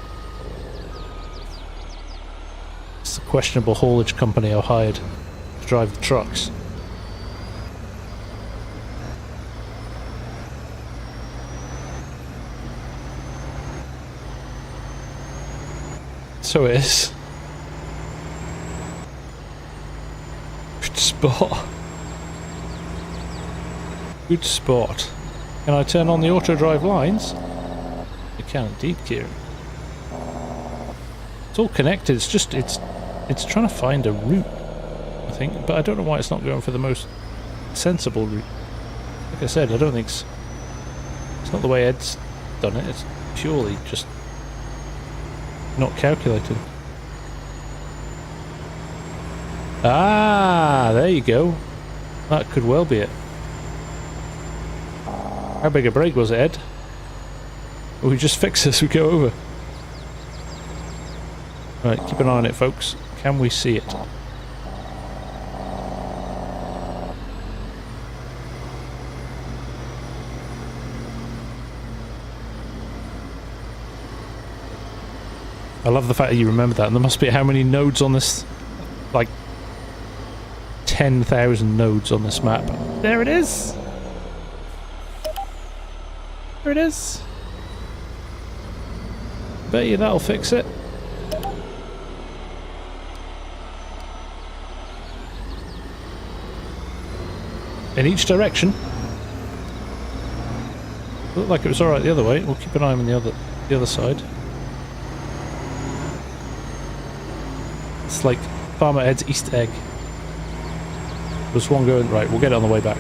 It's the questionable haulage company I hired to drive the trucks. So it is. Good spot. Good spot. Can I turn on the auto drive lines? You can indeed, Kieran. It's all connected. It's just it's trying to find a route, I think, but I don't know why it's not going for the most sensible route. Like I said, I don't think it's not the way Ed's done it. It's purely just not calculated. Ah, there you go. That could well be it. How big a break was it, Ed? Or we just fix this, we go over. Right, keep an eye on it, folks. Can we see it? I love the fact that you remember that. And there must be how many nodes on this? Like 10,000 nodes on this map. There it is! There it is! Bet you that'll fix it. in each direction. Looked like it was alright the other way. We'll keep an eye on the other side. It's like Farmer Ed's Easter egg. There's one going... Right, we'll get it on the way back.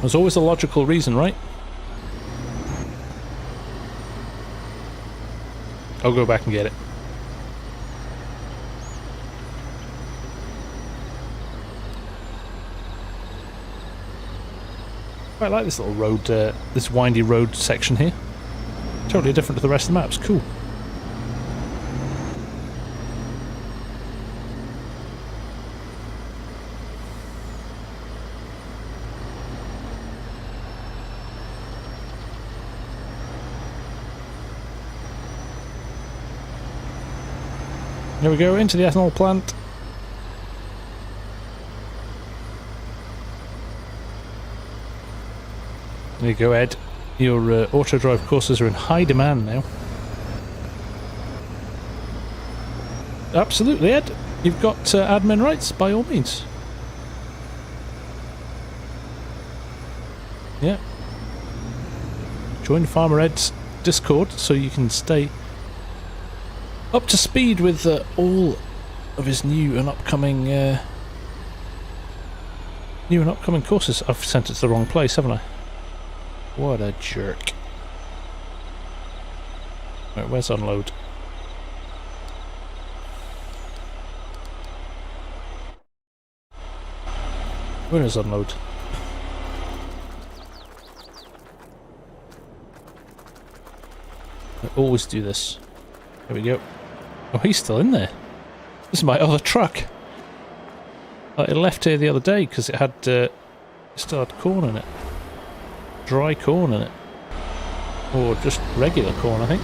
There's always a logical reason, right? I'll go back and get it. Quite like this little road, this windy road section here. Totally different to the rest of the maps. Cool. Here we go, into the ethanol plant. There you go, Ed. Your auto-drive courses are in high demand now. Absolutely, Ed. You've got admin rights, by all means. Yeah. Join Farmer Ed's Discord so you can stay up to speed with all of his new and upcoming courses. I've sent it to the wrong place, haven't I? What a jerk. Right, where's unload? Where is unload? I always do this. There we go. Oh, he's still in there. This is my other truck. It left here the other day because it had it still had corn in it. Dry corn in it. Or just regular corn, I think.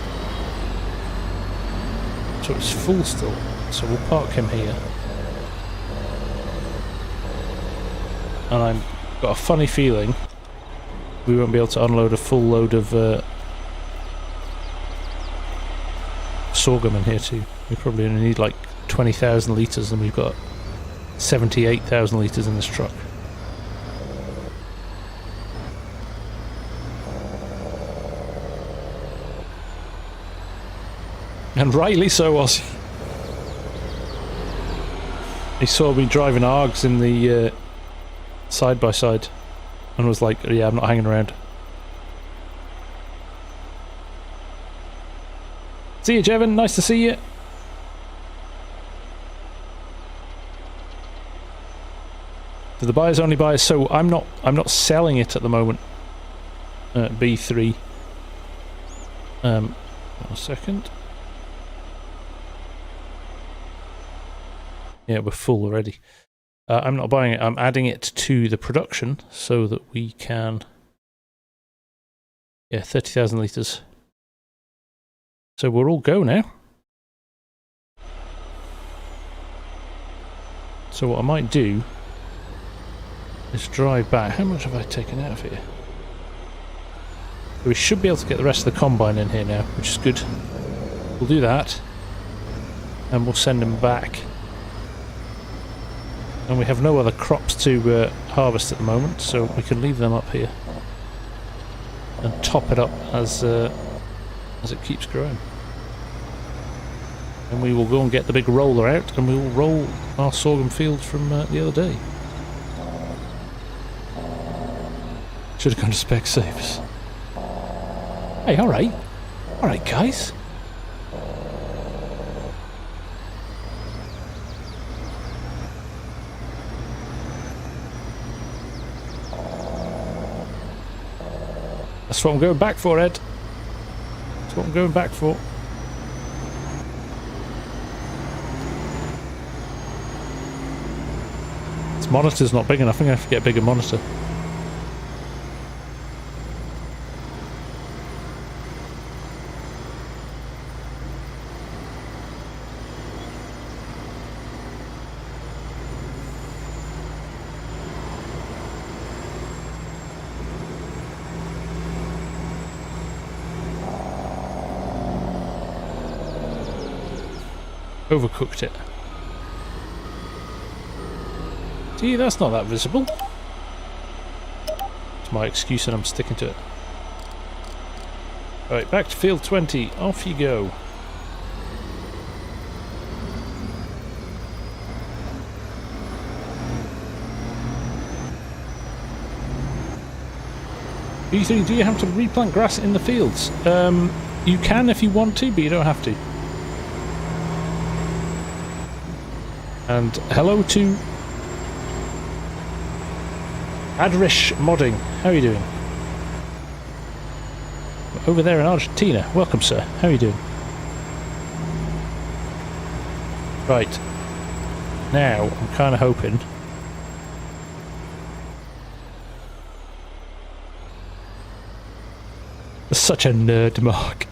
So it's full still. So we'll park him here. And I've got a funny feeling we won't be able to unload a full load of sorghum in here too. We probably only need like 20,000 litres and we've got 78,000 litres in this truck. And rightly so, was he? He saw me driving args in the side by side and was like, yeah, I'm not hanging around. See you, Jevon. Nice to see you. Do the buyers only buy? So I'm not selling it at the moment. B3. A second. Yeah, we're full already. I'm not buying it. I'm adding it to the production so that we can. Yeah, 30,000 litres. So we're all go now. So what I might do is drive back. How much have I taken out of here? We should be able to get the rest of the combine in here now, which is good. We'll do that. And we'll send them back. And we have no other crops to harvest at the moment, so we can leave them up here. And top it up as it keeps growing. And we will go and get the big roller out and we will roll our sorghum field from the other day. Should have gone to Specsavers. Hey, alright. Alright, guys. That's what I'm going back for, Ed. That's what I'm going back for. This monitor's not big enough. I'm going to have to get a bigger monitor. Overcooked it. See, that's not that visible. It's my excuse and I'm sticking to it. Right, back to field 20. Off you go. B3, do you have to replant grass in the fields? You can if you want to, but you don't have to. And hello to Adrish Modding. How are you doing? Over there in Argentina. Welcome, sir. How are you doing? Right. Now, I'm kind of hoping... Such a nerd, Mark.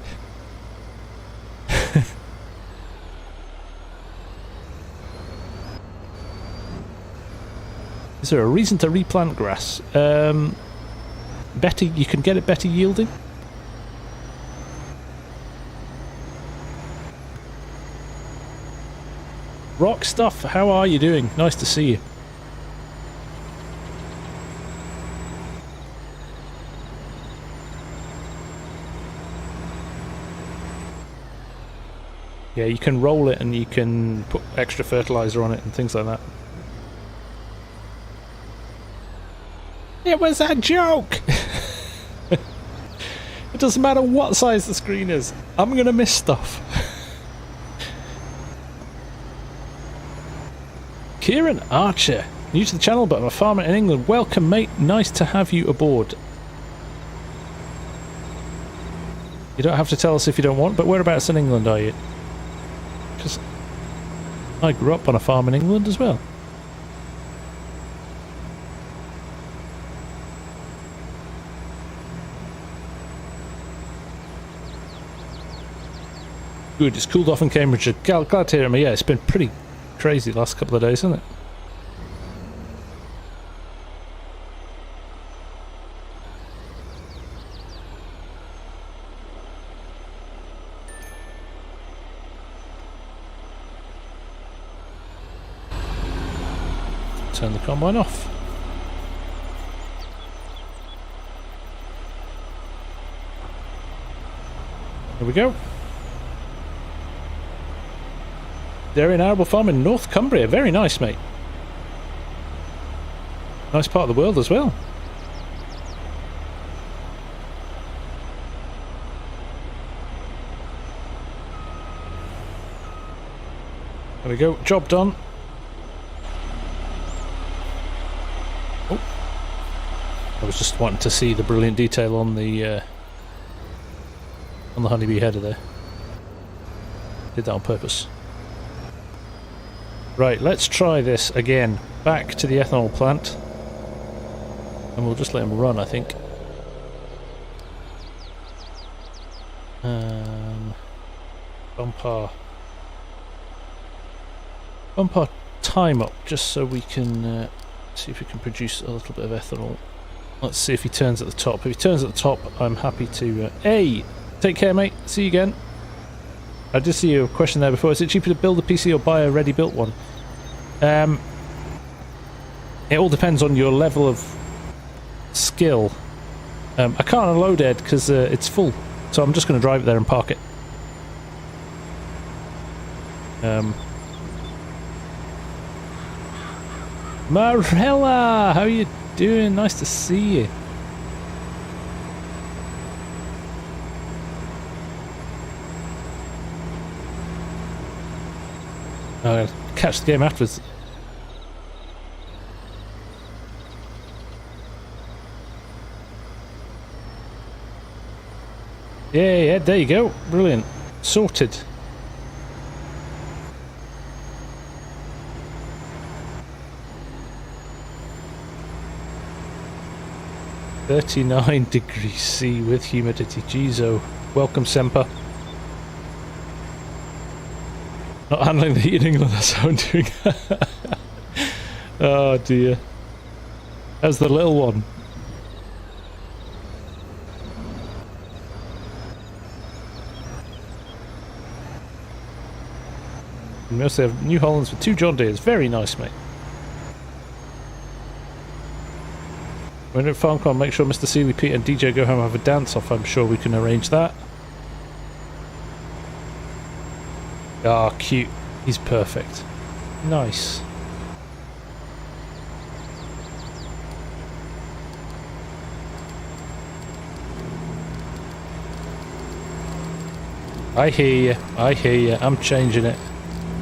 Is there a reason to replant grass? Better, you can get it better yielding. Rock Stuff, how are you doing? Nice to see you. Yeah, you can roll it and you can put extra fertilizer on it and things like that. It was a joke! It doesn't matter what size the screen is. I'm gonna miss stuff. Kieran Archer, new to the channel but I'm a farmer in England. Welcome, mate. Nice to have you aboard. You don't have to tell us if you don't want, but whereabouts in England are you? Because I grew up on a farm in England as well. Good, it's cooled off in Cambridge. Glad to hear it. Yeah, it's been pretty crazy the last couple of days, hasn't it? Turn the combine off. There we go. They're in Arable Farm in North Cumbria. Very nice, mate. Nice part of the world as well. There we go. Job done. Oh. I was just wanting to see the brilliant detail on the honeybee header there. Did that on purpose. Right, let's try this again. Back to the ethanol plant. And we'll just let him run, I think. Bump our time up, just so we can see if we can produce a little bit of ethanol. Let's see if he turns at the top. If he turns at the top, I'm happy to... Hey! Take care, mate. See you again. I did see a question there before. Is it cheaper to build a PC or buy a ready-built one? It all depends on your level of skill. I can't unload it because it's full, so I'm just going to drive it there and park it. Marella, how you doing? Nice to see you. I'll catch the game afterwards. Yeah, there you go. Brilliant. Sorted. (39°C with humidity. Jeez, welcome, Semper. Not handling the heat in England, that's how I'm doing. Oh dear. How's the little one? We mostly have New Hollands with 2 John Deeres. Very nice, mate. When at FarmCon, make sure Mr. Seeley, Pete and DJ go home and have a dance-off. I'm sure we can arrange that. Ah, oh, cute. He's perfect. Nice. I hear you. I hear you. I'm changing it.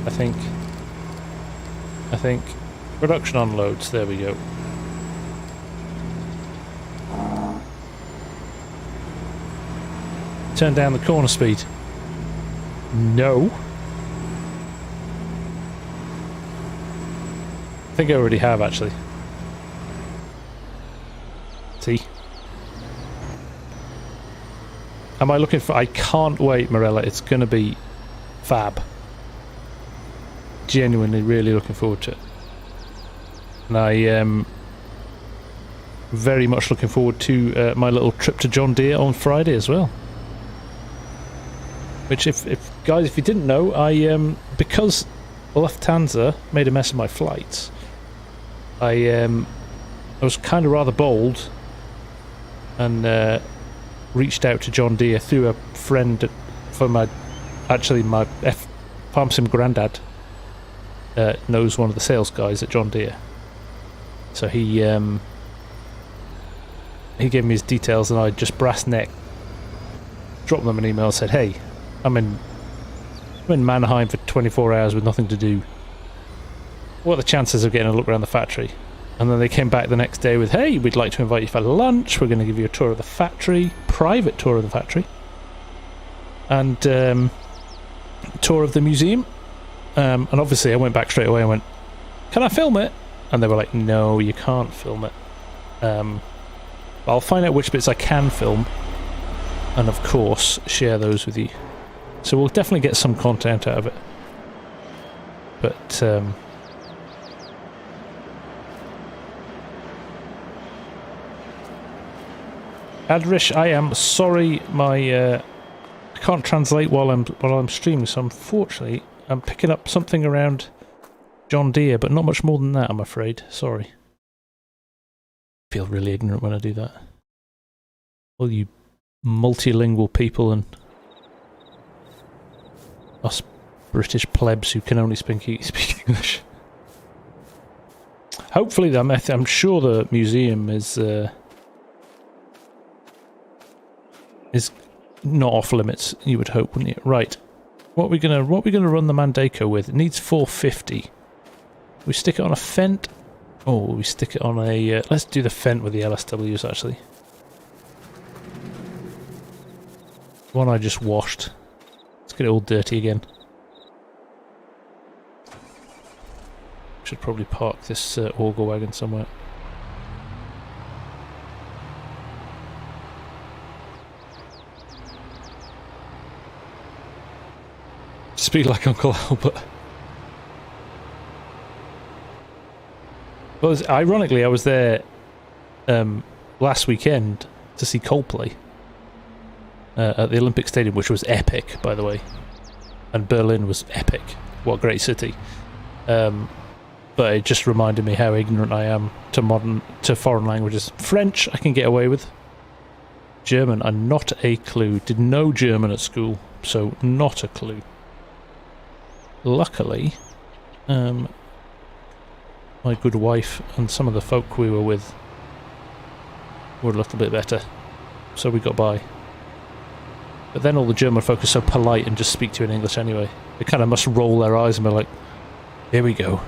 I think. Production on loads. There we go. Turn down the corner speed. No. I think I already have, actually. See? Am I looking for... I can't wait, Morella. It's going to be fab. Genuinely really looking forward to it. And I am very much looking forward to my little trip to John Deere on Friday as well. Which, if guys, if you didn't know, I because Lufthansa made a mess of my flights, I was kind of rather bold and reached out to John Deere through a friend for my FarmSim granddad knows one of the sales guys at John Deere, so he gave me his details, and I just brass neck dropped them an email and said, hey, I'm in Mannheim for 24 hours with nothing to do. What are the chances of getting a look around the factory? And then they came back the next day with, hey, we'd like to invite you for lunch. We're going to give you a tour of the factory, private tour of the factory, and tour of the museum. And obviously I went back straight away and went, can I film it? And they were like, no, you can't film it. I'll find out which bits I can film, and of course share those with you. So we'll definitely get some content out of it. But Adrish, I am sorry, my I can't translate while I'm streaming, so unfortunately I'm picking up something around John Deere, but not much more than that, I'm afraid. Sorry. I feel really ignorant when I do that. All you multilingual people and us British plebs who can only speak English. Hopefully, I'm sure the museum is not off limits. You would hope, wouldn't you? Right. What are we gonna run the Mandako with? It needs 450. We stick it on a Fent. Oh, we stick it on a. Let's do the Fent with the LSWs actually. One I just washed. Let's get it all dirty again. Should probably park this auger wagon somewhere. Speak like Uncle Albert. Well, ironically, I was there last weekend to see Coldplay at the Olympic Stadium, which was epic, by the way. And Berlin was epic. What a great city. But it just reminded me how ignorant I am to foreign languages. French, I can get away with. German, I'm not a clue. Did no German at school, so not a clue. Luckily, my good wife and some of the folk we were with were a little bit better, so we got by. But then all the German folk are so polite and just speak to you in English anyway. They kind of must roll their eyes and be like, here we go.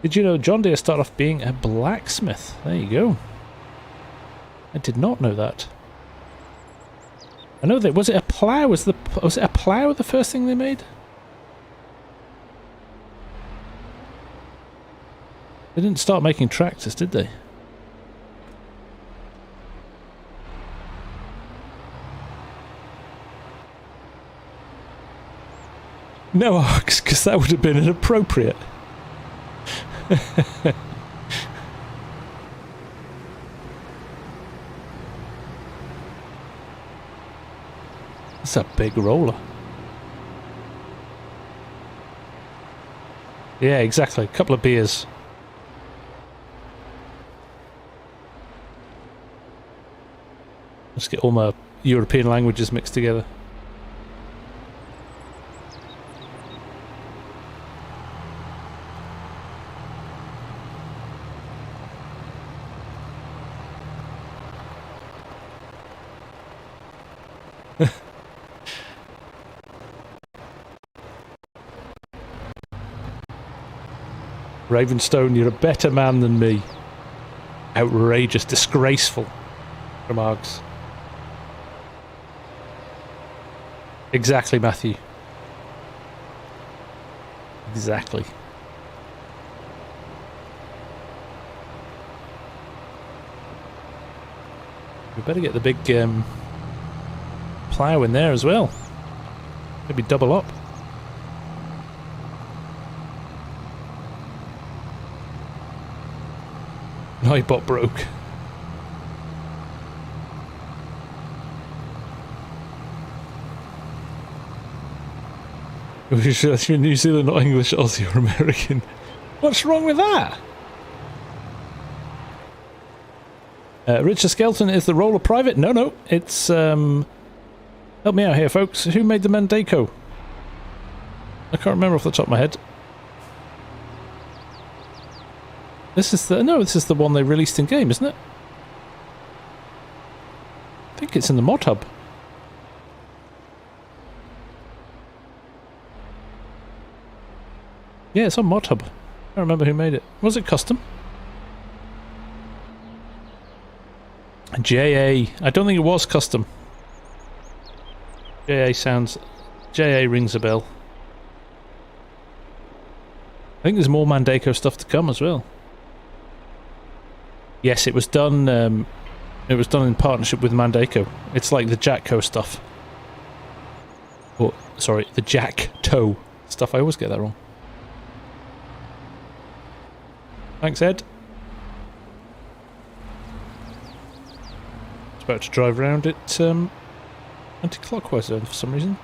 Did you know John Deere started off being a blacksmith? There you go. I did not know that. I know that. Was it a plough? Was it a plough the first thing they made? They didn't start making tractors, did they? No, because that would have been inappropriate. That's a big roller. Yeah, exactly. A couple of beers. Let's get all my European languages mixed together. Ravenstone, you're a better man than me. Outrageous, disgraceful from Args. Exactly, Matthew. Exactly. We better get the big plough in there as well. Maybe double up. My bot broke. You're New Zealand, not English, Aussie or American. What's wrong with that? Richard Skelton, is the roller private? No, it's help me out here, folks. Who made the Mandako? I can't remember off the top of my head. This is the one they released in game, isn't it? I think it's in the mod hub. Yeah, it's on mod hub. I don't remember who made it. Was it custom? JA. I don't think it was custom. JA rings a bell. I think there's more Mandako stuff to come as well. Yes, it was done. It was done in partnership with Mandako. It's like the Jackco stuff. Or sorry, the Jackto stuff. I always get that wrong. Thanks, Ed. It's about to drive around it anti-clockwise zone for some reason.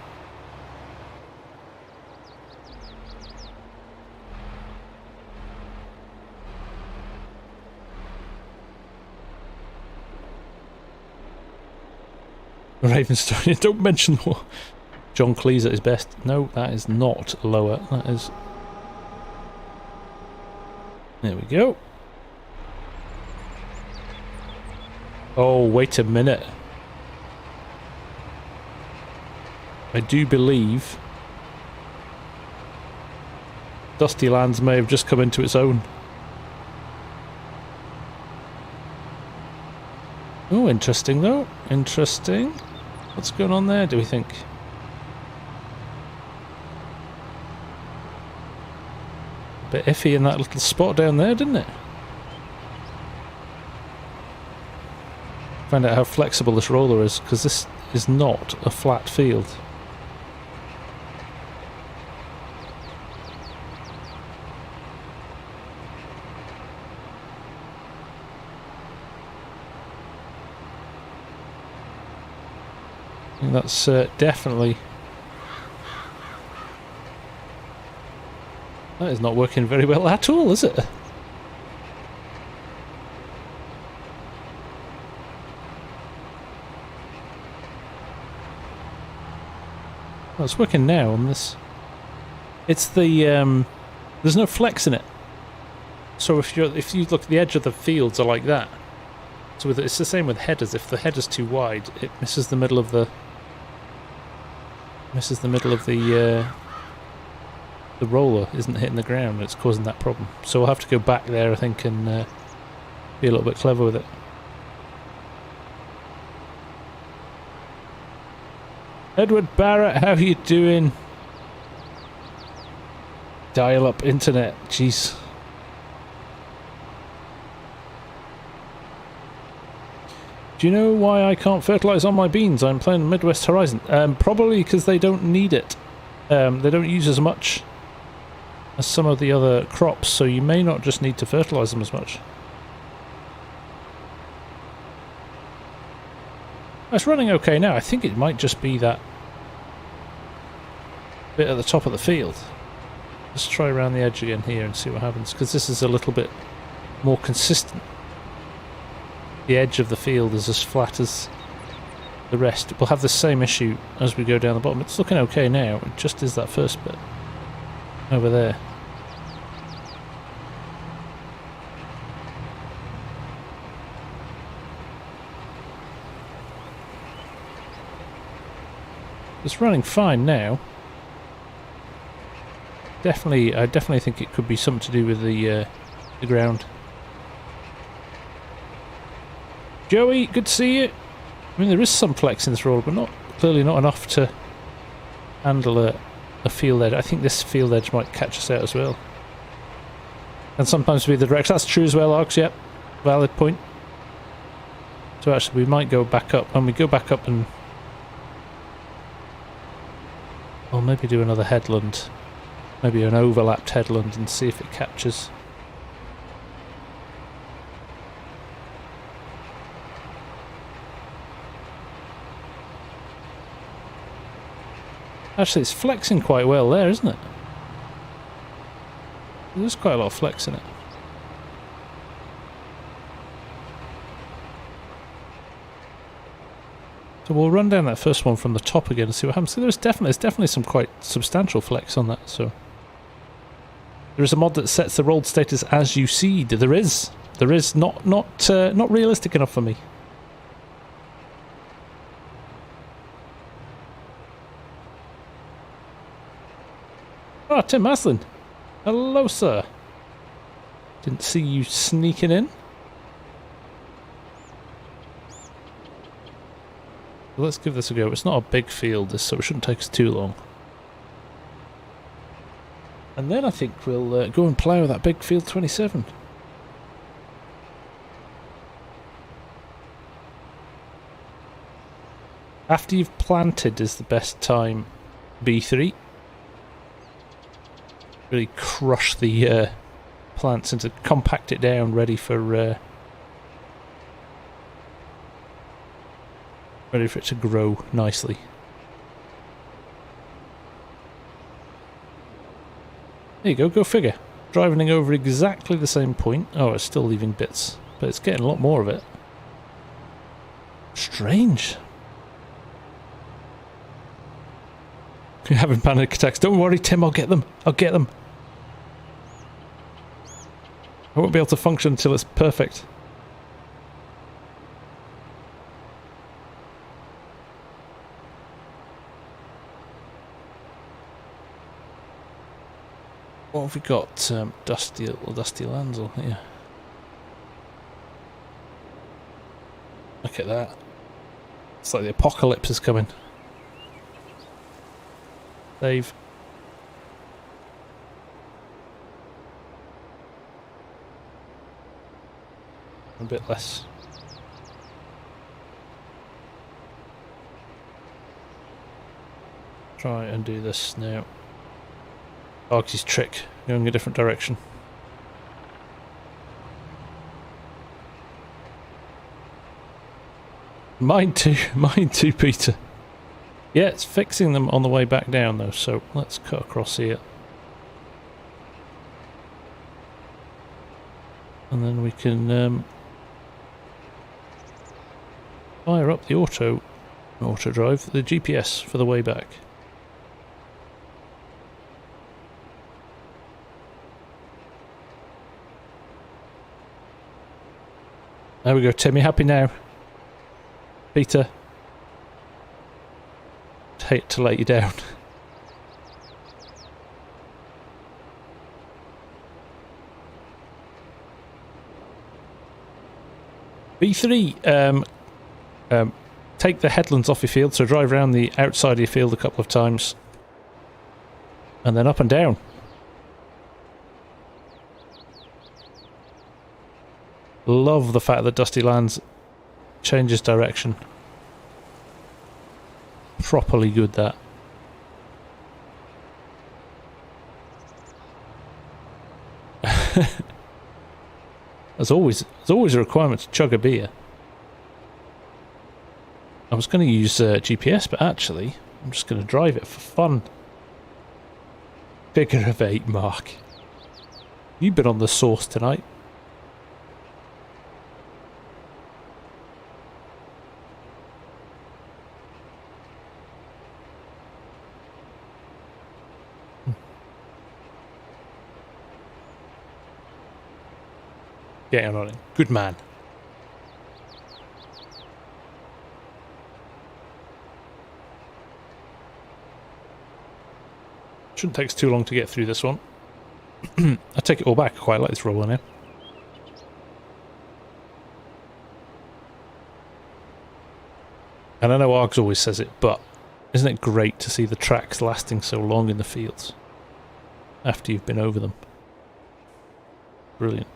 Ravenstone, don't mention what John Cleese at his best. No, that is not lower. That is... There we go. Oh, wait a minute. I do believe Dusty Lands may have just come into its own. Oh, interesting though. Interesting. What's going on there, do we think? A bit iffy in that little spot down there, didn't it? Find out how flexible this roller is, because this is not a flat field. And that's definitely... That is not working very well at all, is it? Well, it's working now on this. It's the there's no flex in it. So if you look, the edge of the fields are like that. So it's the same with headers. If the header's too wide, it misses the middle of the the roller isn't hitting the ground, and it's causing that problem. So we'll have to go back there, I think, and be a little bit clever with it. Edward Barrett, how are you doing? Dial-up internet, jeez. Do you know why I can't fertilise on my beans? I'm playing Midwest Horizon. Probably because they don't need it. They don't use as much as some of the other crops, so you may not just need to fertilise them as much. It's running okay now. I think it might just be that bit at the top of the field. Let's try around the edge again here and see what happens, because this is a little bit more consistent. The edge of the field is as flat as the rest. We'll have the same issue as we go down the bottom. It's looking okay now, it just is that first bit over there. It's running fine now. I definitely think it could be something to do with the ground. Joey, good to see you. I mean, there is some flex in this roller, but clearly not enough to handle a field edge. I think this field edge might catch us out as well. And sometimes be the direction. That's true as well, Args, yep. Valid point. So actually we might go back up. When we go back up and... Or maybe do another headland. Maybe an overlapped headland and see if it captures. Actually, it's flexing quite well there, isn't it? There's quite a lot of flex in it. So we'll run down that first one from the top again and see what happens. So there's definitely some quite substantial flex on that. So there is a mod that sets the rolled status as you seed. There is not realistic enough for me. Ah, Tim Maslin. Hello, sir. Didn't see you sneaking in. Let's give this a go. It's not a big field, so it shouldn't take us too long. And then I think we'll go and plough that big field 27. After you've planted is the best time, B3. Really crush the plants and to compact it down, ready for it to grow nicely. There you go, go figure. Driving over exactly the same point. Oh, it's still leaving bits, but it's getting a lot more of it. Strange. You're having panic attacks. Don't worry, Tim, I'll get them. I'll get them. I won't be able to function until it's perfect. What have we got? Dusty lands on here. Look at that. It's like the apocalypse is coming. Save. A bit less. Try and do this now. Argsy's trick, going a different direction. Mine too, Peter. Yeah, it's fixing them on the way back down though, so let's cut across here. And then we can fire up the auto drive, the GPS for the way back. There we go, Tim, you happy now? Peter? I'd hate to let you down. B3, take the headlands off your field, so drive around the outside of your field a couple of times. And then up and down. Love the fact that Dusty Lands changes direction. Properly good, that. There's always a requirement to chug a beer. I was going to use GPS, but actually I'm just going to drive it for fun. Figure of 8, Mark. You've been on the sauce tonight. Getting on it. Good man. Shouldn't take us too long to get through this one. I take it all back. I quite like this roller now. And I know Args always says it, but isn't it great to see the tracks lasting so long in the fields after you've been over them? Brilliant.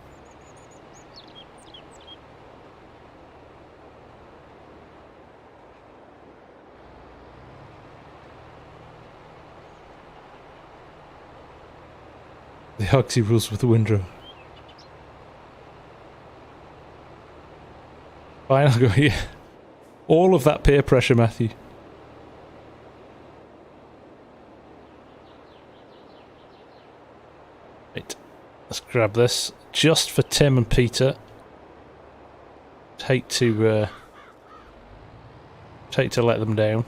The argsy rules with the windrow. Fine, I'll go here. All of that peer pressure, Matthew. Right, let's grab this just for Tim and Peter. Hate to let them down.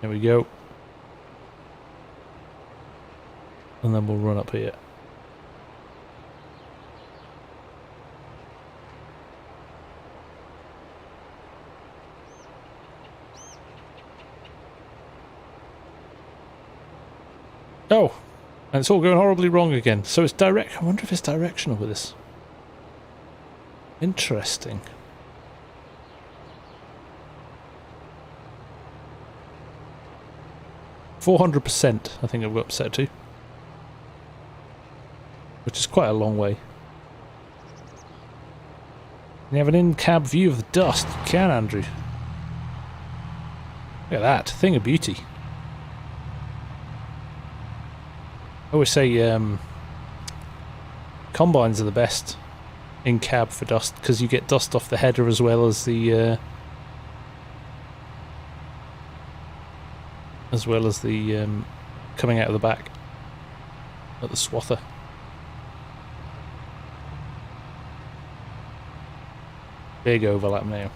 There we go. And then we'll run up here. Oh, and it's all going horribly wrong again. So it's direct. I wonder if it's directional with this. Interesting. %, I think I've got set to. Which is quite a long way. You have an in-cab view of the dust. You can, Andrew. Look at that. Thing of beauty. I always say combines are the best in cab for dust because you get dust off the header as well as the coming out of the back at the swather. Big overlap now.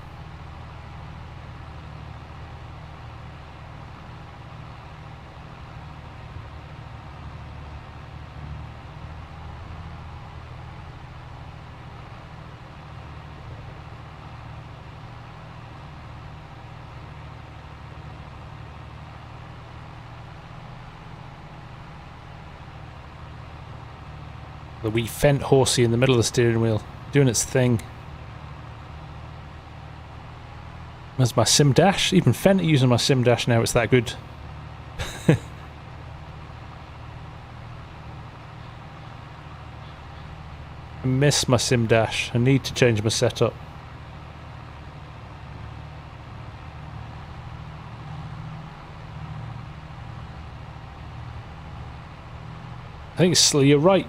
The wee Fent horsey in the middle of the steering wheel, doing its thing. There's my sim dash. Even Fent are using my sim dash now, it's that good. I miss my sim dash. I need to change my setup. I think it's, you're right.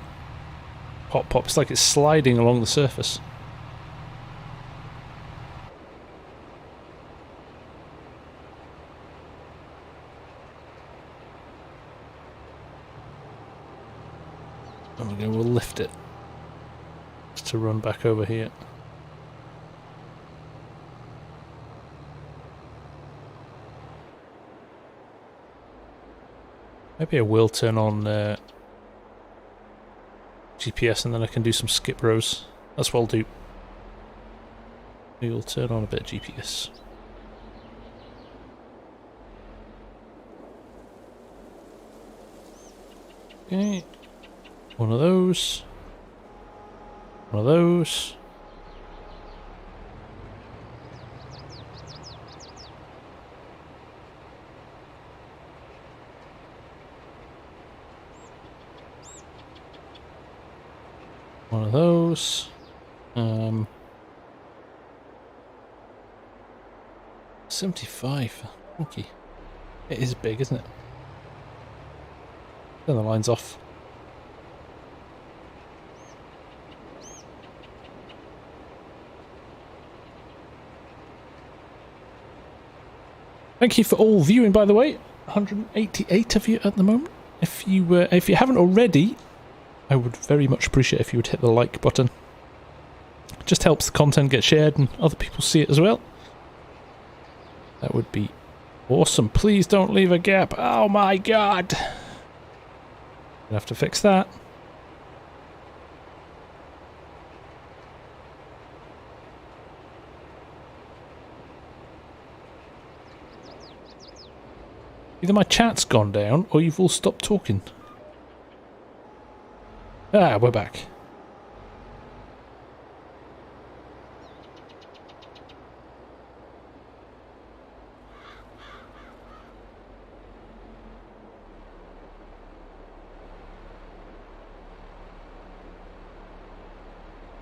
Pop, it's like it's sliding along the surface. And we'll lift it just to run back over here. Maybe I will turn on GPS and then I can do some skip rows. That's what I'll do. We'll turn on a bit of GPS. Okay. One of those. One of those. One of those. 75. Okay. It is big, isn't it? Turn the lines off. Thank you for all viewing, by the way. 188 of you at the moment. if you haven't already, I would very much appreciate if you would hit the like button. It just helps the content get shared and other people see it as well. That would be awesome. Please don't leave a gap. Oh my god. Gonna have to fix that. Either my chat's gone down, or you've all stopped talking. Ah, we're back.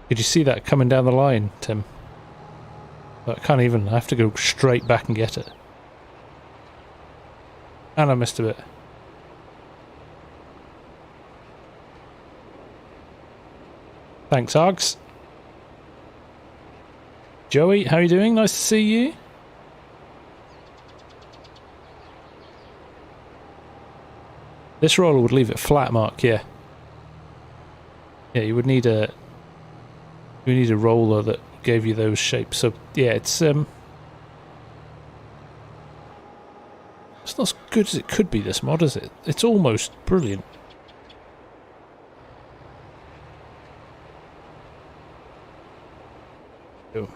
Did you see that coming down the line, Tim? I can't even, I have to go straight back and get it. And I missed a bit. Thanks, Args. Joey, how are you doing? Nice to see you. This roller would leave it flat, Mark, yeah. Yeah, you would need a roller that gave you those shapes. So yeah, it's not as good as it could be, this mod, is it? It's almost brilliant. Oh.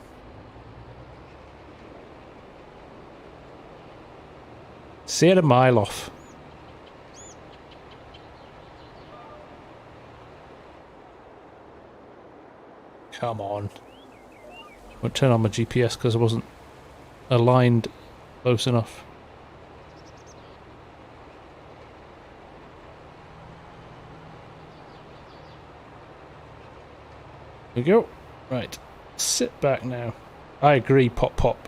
See it a mile off. Come on. Won't turn on my GPS because I wasn't aligned close enough. There we go. Right. Sit back now. I agree, pop pop.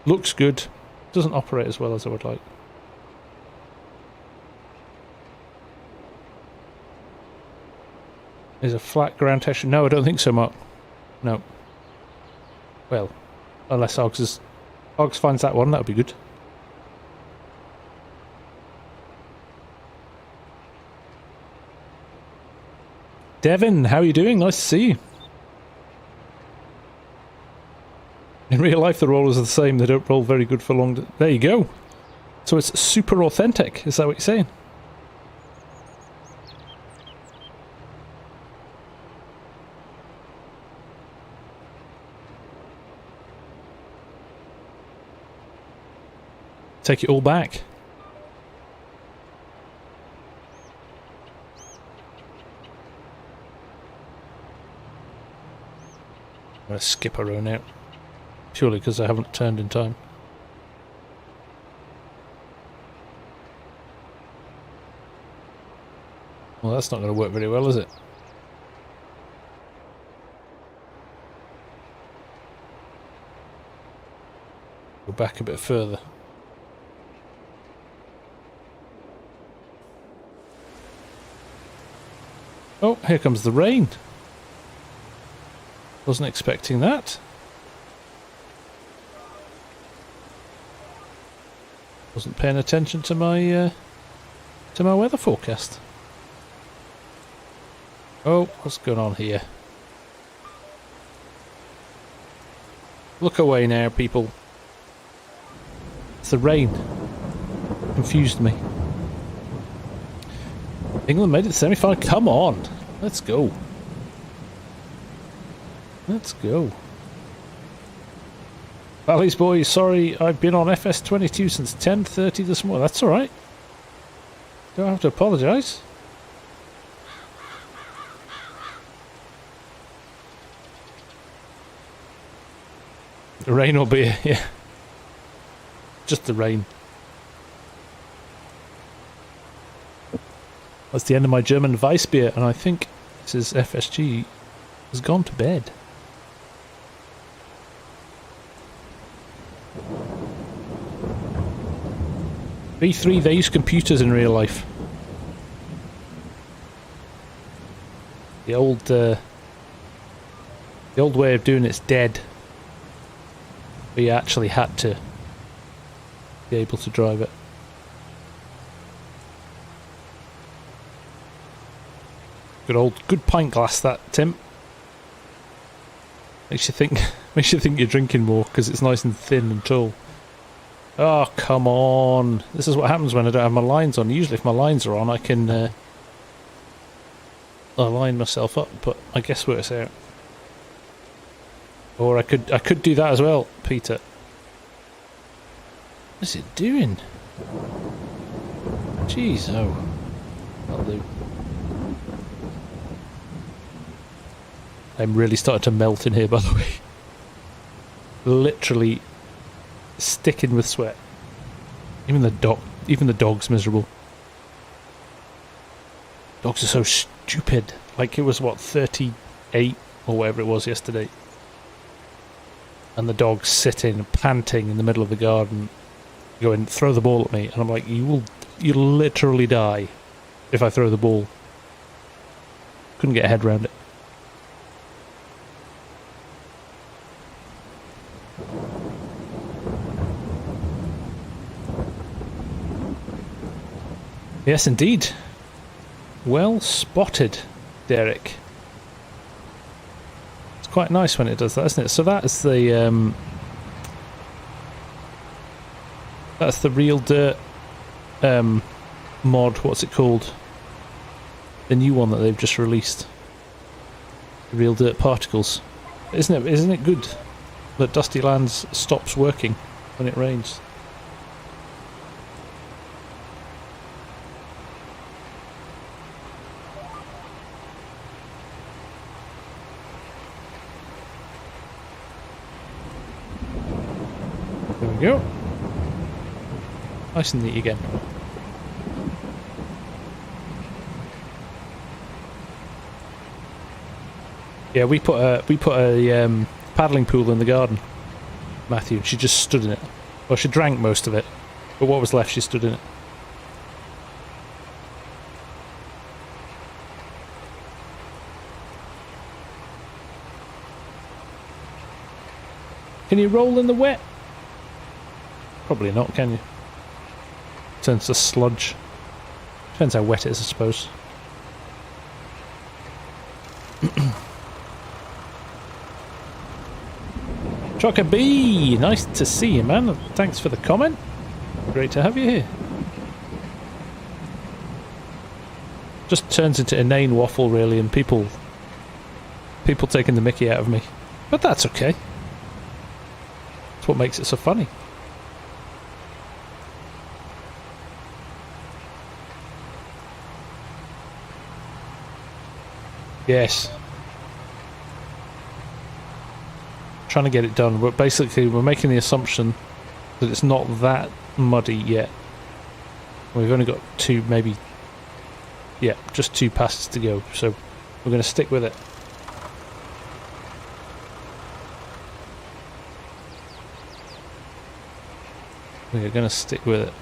Looks good. Doesn't operate as well as I would like. Is a flat ground texture? No, I don't think so, Mark. No. Well, unless Oggs finds that one, that would be good. Devin, how are you doing? Nice to see you. In real life, the rollers are the same. They don't roll very good for long. There you go. So it's super authentic. Is that what you're saying? Take it all back. I'm going to skip a row now. Purely because I haven't turned in time. Well, that's not going to work very well, is it? Go back a bit further. Oh, here comes the rain. Wasn't expecting that. Wasn't paying attention to my weather forecast. Oh, what's going on here? Look away now, people. It's the rain. Confused me. England made it to semi-final. Come on, let's go. Let's go. Valley's boys, sorry, I've been on FS22 since 10:30 this morning. That's alright. Don't have to apologise. The rain will be, yeah. Just the rain. That's the end of my German Weissbier, and I think this is FSG has gone to bed. B3, they use computers in real life. The old way of doing it's dead. But you actually had to be able to drive it. Good pint glass that, Tim. Makes you think you're drinking more because it's nice and thin and tall. Oh, come on. This is what happens when I don't have my lines on. Usually if my lines are on, I can align myself up, but I guess works out. Or I could do that as well, Peter. What's it doing? Jeez, oh. That'll do. I'm really starting to melt in here, by the way. Literally sticking with sweat. Even the dog's miserable. Dogs are so stupid. Like it was what, 38 or whatever it was yesterday. And the dog's sitting, panting in the middle of the garden, going, throw the ball at me. And I'm like, you'll literally die if I throw the ball. Couldn't get a head around it. Yes, indeed. Well spotted, Derek. It's quite nice when it does that, isn't it? So that's the Real Dirt mod. What's it called? The new one that they've just released. The Real Dirt Particles. Isn't it good that Dusty Lands stops working when it rains? There we go. Nice and neat again. Yeah, we put a paddling pool in the garden, Matthew, and she just stood in it. Well, she drank most of it, but what was left she stood in it. Can you roll in the wet? Probably not, can you? Turns to sludge. Depends how wet it is, I suppose. Chocker B! Nice to see you, man. Thanks for the comment. Great to have you here. Just turns into inane waffle, really, and people taking the mickey out of me. But that's okay. That's what makes it so funny. Yes. Trying to get it done, but basically we're making the assumption that it's not that muddy yet. We've only got two, maybe, yeah, just 2 passes to go, so we're going to stick with it. We're going to stick with it.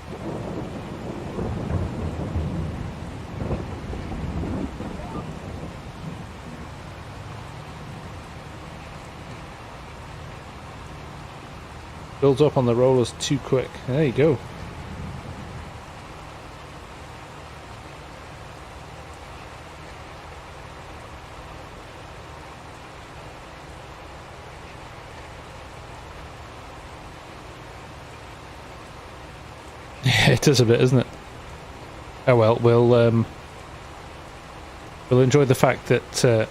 Builds up on the rollers too quick. There you go. Yeah, it is a bit, isn't it? Oh well, we'll enjoy the fact that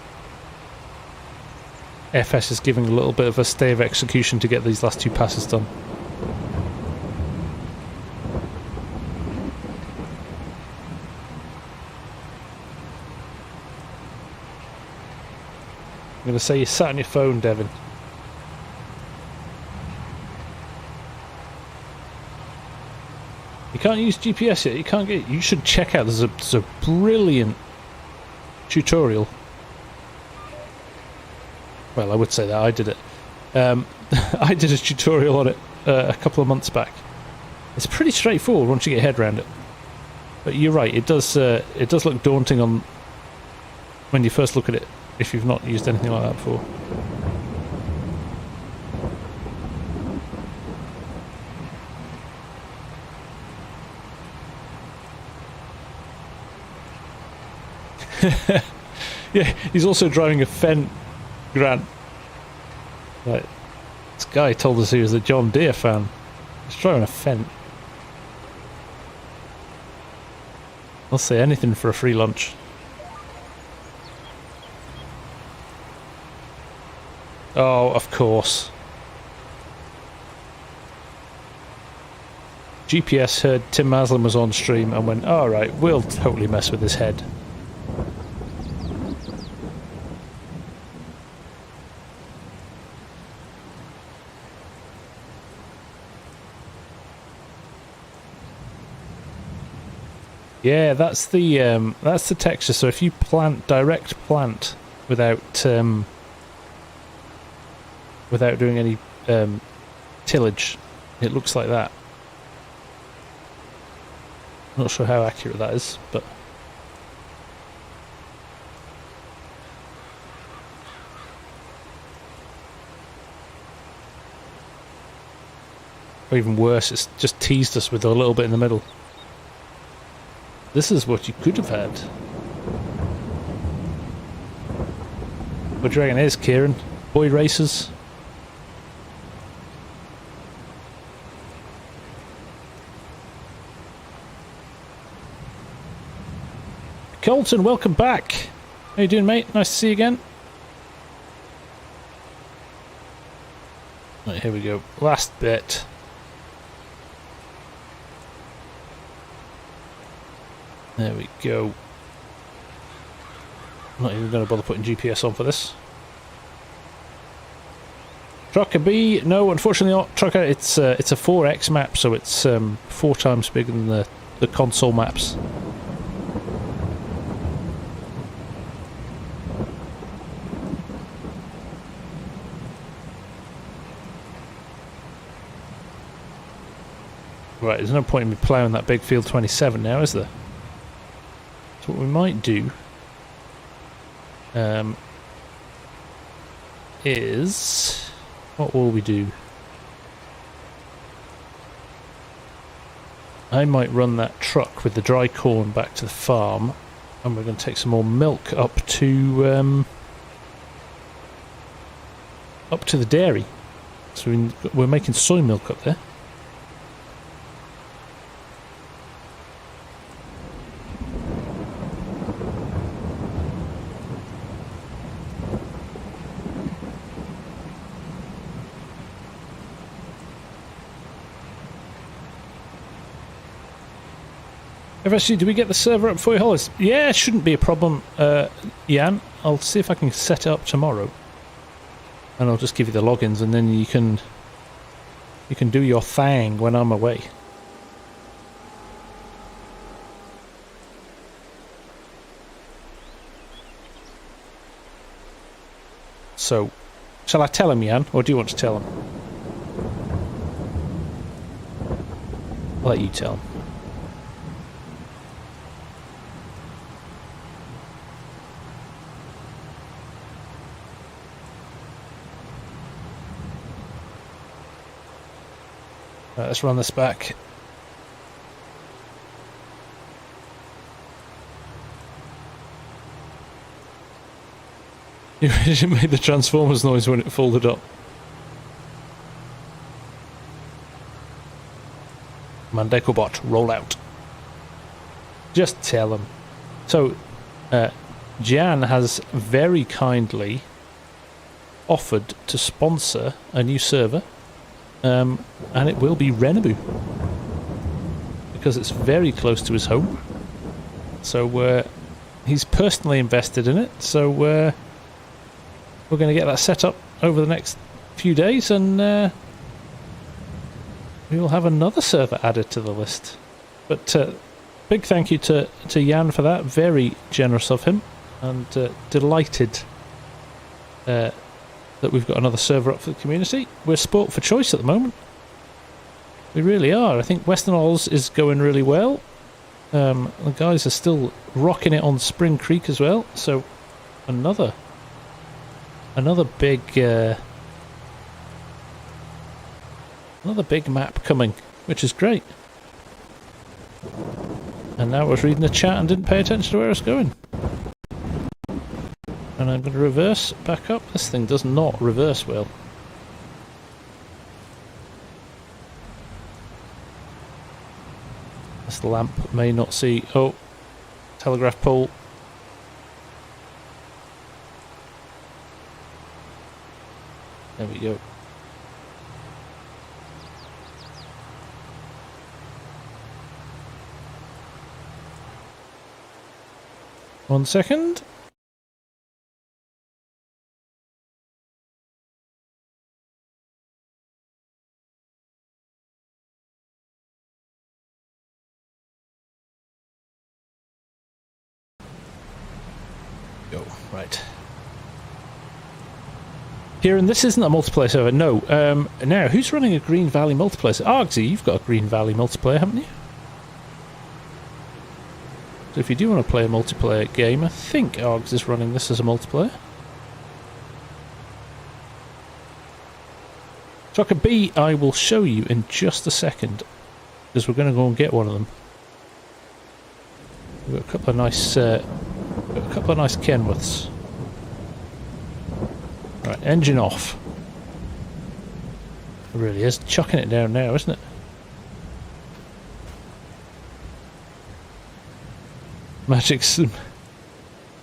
FS is giving a little bit of a stay of execution to get these last 2 passes done. I'm going to say you sat on your phone, Devin. You can't use GPS yet. You can't get it. You should check out. There's a brilliant tutorial. Well, I would say that I did it. I did a tutorial on it a couple of months back. It's pretty straightforward once you get your head around it. But you're right, it does look daunting on when you first look at it if you've not used anything like that before. Yeah, he's also driving a Fendt, Grant. Right. This guy told us he was a John Deere fan. He's driving a Fendt. I'll say anything for a free lunch. Oh, of course. GPS heard Tim Maslin was on stream and went, alright, we'll totally mess with his head. Yeah, that's the texture. So if you direct plant without without doing any tillage, it looks like that. Not sure how accurate that is, but or even worse, it's just teased us with a little bit in the middle. This is what you could have had. What do you reckon it is, Kieran? Boy racers? Colton, welcome back. How you doing, mate? Nice to see you again. Right, here we go. Last bit. There we go. I'm not even going to bother putting GPS on for this. Trucker B, no, unfortunately not. Trucker, it's a 4X map, so it's 4 times bigger than the console maps. Right, there's no point in me ploughing that big field 27 now, is there? So what we might do is... what will we do? I might run that truck with the dry corn back to the farm, and we're going to take some more milk up to the dairy. So we're making soy milk up there. FSG, do we get the server up for you, Hollis? Yeah, it shouldn't be a problem, Jan. I'll see if I can set it up tomorrow. And I'll just give you the logins, and then you can do your thing when I'm away. So, shall I tell him, Jan, or do you want to tell him? I'll let you tell him. Right, let's run this back. You made the Transformers noise when it folded up. Mandekobot, roll out. Just tell him. So, Jan has very kindly offered to sponsor a new server. And it will be Renabu, because it's very close to his home. So he's personally invested in it. So we're going to get that set up over the next few days, and we will have another server added to the list. But big thank you to Jan for that. Very generous of him, and delighted that we've got another server up for the community. We're sport for choice at the moment. We really are. I think Western Oils is going really well. The guys are still rocking it on Spring Creek as well. So another big map coming, which is great. And now I was reading the chat and didn't pay attention to where I was going. And I'm going to reverse back up. This thing does not reverse well. This lamp may not see. Oh, telegraph pole. There we go. One second. Go, right. Kieran, this isn't a multiplayer server, no. Now, who's running a Green Valley multiplayer server? Argsy, you've got a Green Valley multiplayer, haven't you? So if you do want to play a multiplayer game, I think Args is running this as a multiplayer. Trucker B, I will show you in just a second, because we're going to go and get one of them. We've got a couple of nice, Kenworths. Right, engine off. It really is chucking it down now, isn't it?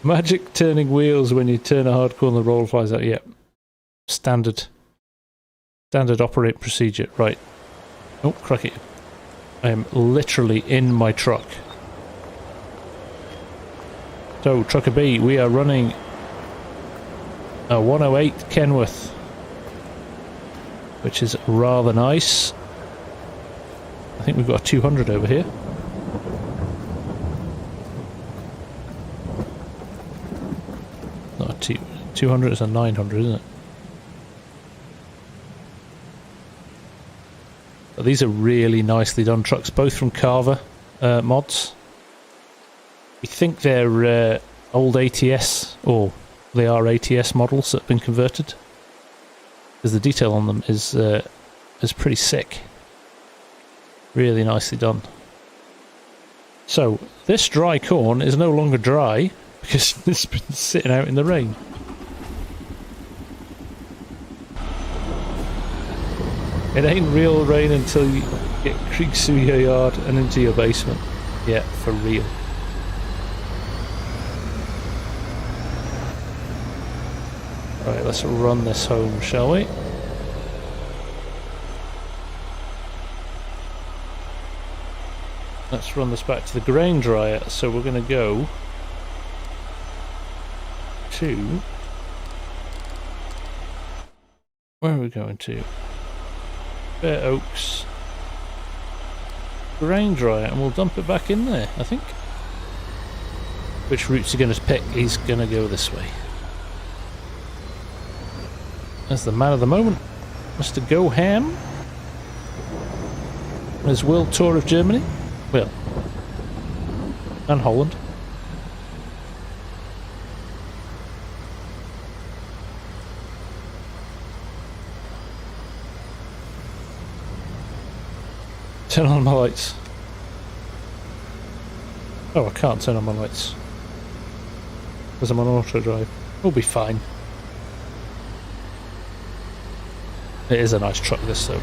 Magic turning wheels when you turn a hard corner, the roll flies out. Yep. Standard operating procedure. Right. Oh, cracky. I am literally in my truck. So, Trucker B, we are running a 108 Kenworth, which is rather nice. I think we've got a 200 over here. Not a 200, it's a 900, isn't it? But these are really nicely done trucks, both from Carver mods. I think they're old ATS, or they are ATS models that have been converted, because the detail on them is pretty sick. Really nicely done. So this dry corn is no longer dry because it's been sitting out in the rain. It ain't real rain until you get creeks through your yard and into your basement. Yeah, for real. Right, let's run this home, shall we? Let's run this back to the grain dryer. So we're going to go to... Where are we going to? Fair Oaks grain dryer, and we'll dump it back in there, I think. Which routes are going to pick? He's going to go this way. That's the man of the moment, Mr. Go Ham. His world tour of Germany, well, and Holland. Turn on my lights. Oh, I can't turn on my lights because I'm on auto drive. We'll be fine. It is a nice truck, this, though.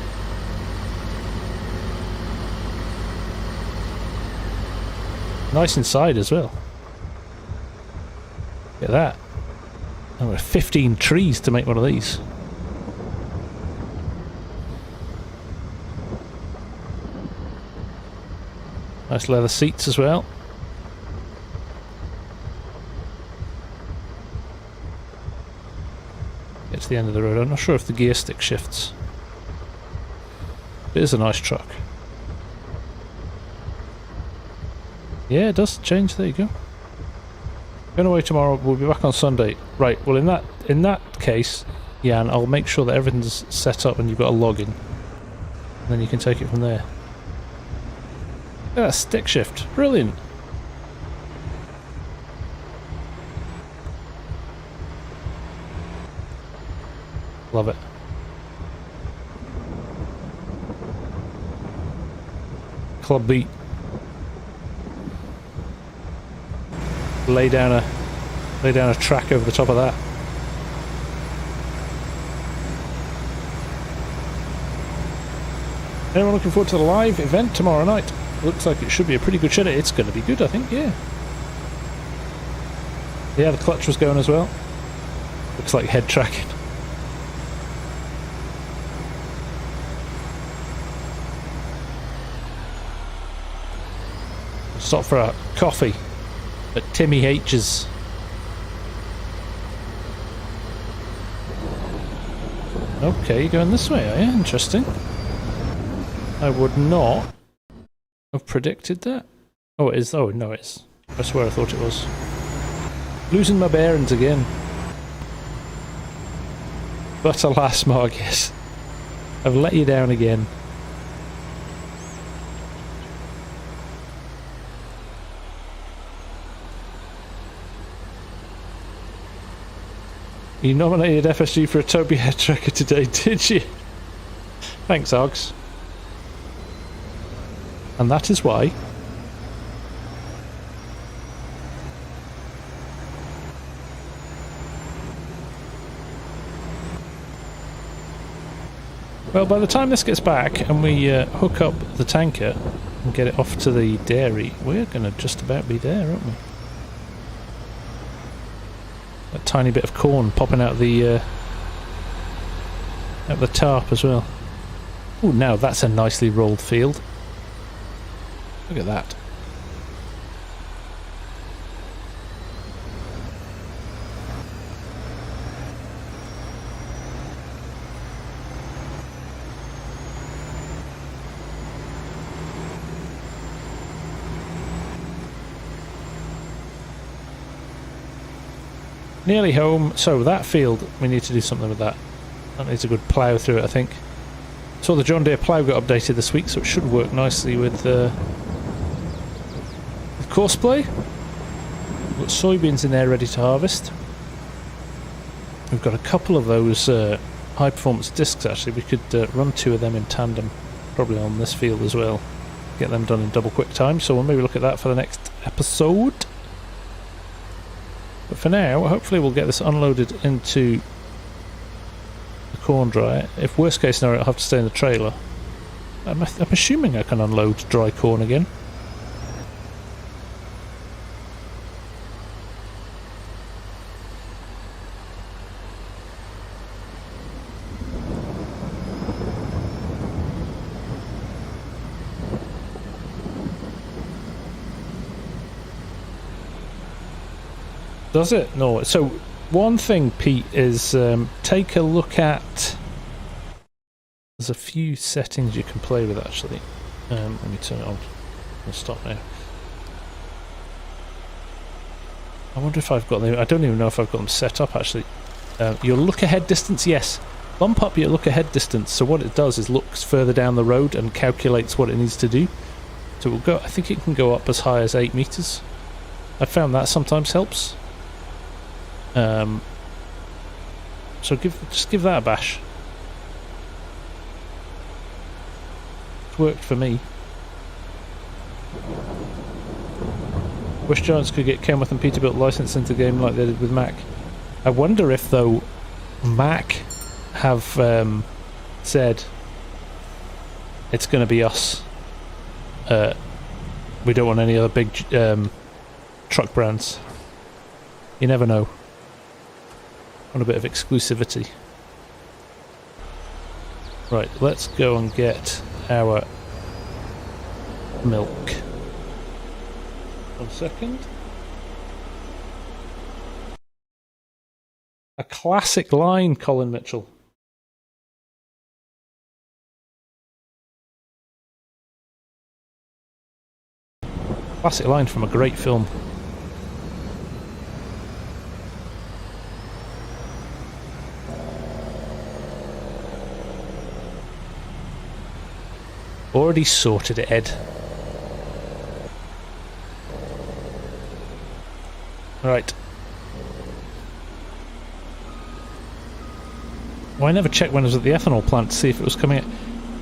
Nice inside as well. Look at that. There were 15 trees to make one of these. Nice leather seats as well. Get to the end of the road. I'm not sure if the gear stick shifts. It is a nice truck. Yeah, it does change. There you go. Going away tomorrow. We'll be back on Sunday. Right. Well, in that case, Jan, I'll make sure that everything's set up and you've got a login, and then you can take it from there. Yeah, stick shift. Brilliant. Love it. Club beat. Lay down Lay down a track over the top of that. Anyone looking forward to the live event tomorrow night? Looks like it should be a pretty good show. It's going to be good, I think, yeah. Yeah, the clutch was going as well. Looks like head tracking. Stop for a coffee at Timmy H's. Okay, you're going this way, are you? Interesting. I would not have predicted that. Oh, it is. Oh, no, it is. I swear I thought it was. Losing my bearings again. But alas, Marcus, I've let you down again. You nominated FSG for a Toby head tracker today, did you? Thanks, Args. And that is why well, by the time this gets back and we hook up the tanker and get it off to the dairy, we're going to just about be there, aren't we? That tiny bit of corn popping out the tarp as well. Oh, now that's a nicely rolled field. Look at that. Nearly home. So that field, we need to do something with that. That needs a good plough through it, I think. So the John Deere plough got updated this week, so it should work nicely with Courseplay. We've got soybeans in there ready to harvest. We've got a couple of those high performance discs actually. We could run 2 of them in tandem, probably on this field as well. Get them done in double quick time, so we'll maybe look at that for the next episode. But for now, hopefully we'll get this unloaded into the corn dryer. If worst case scenario, I'll have to stay in the trailer. I'm assuming I can unload dry corn again. Does it? No. So one thing, Pete, is take a look at... There's a few settings you can play with, actually. Let me turn it on. I'll stop now. I wonder if I've got them... I don't even know if I've got them set up, actually. Your look-ahead distance, yes. Bump up your look-ahead distance. So what it does is looks further down the road and calculates what it needs to do. So we'll go... I think it can go up as high as 8 meters. I've found that sometimes helps. So just give that a bash. It's worked for me. Wish Giants could get Kenworth and Peterbilt licensed into the game like they did with Mac. I wonder if, though, Mac have said it's going to be us. We don't want any other big truck brands. You never know. On a bit of exclusivity. Right, let's go and get our milk. 1 second. A classic line, Colin Mitchell. Classic line from a great film. Already sorted it, Ed. Right. Well, I never checked when I was at the ethanol plant to see if it was coming in.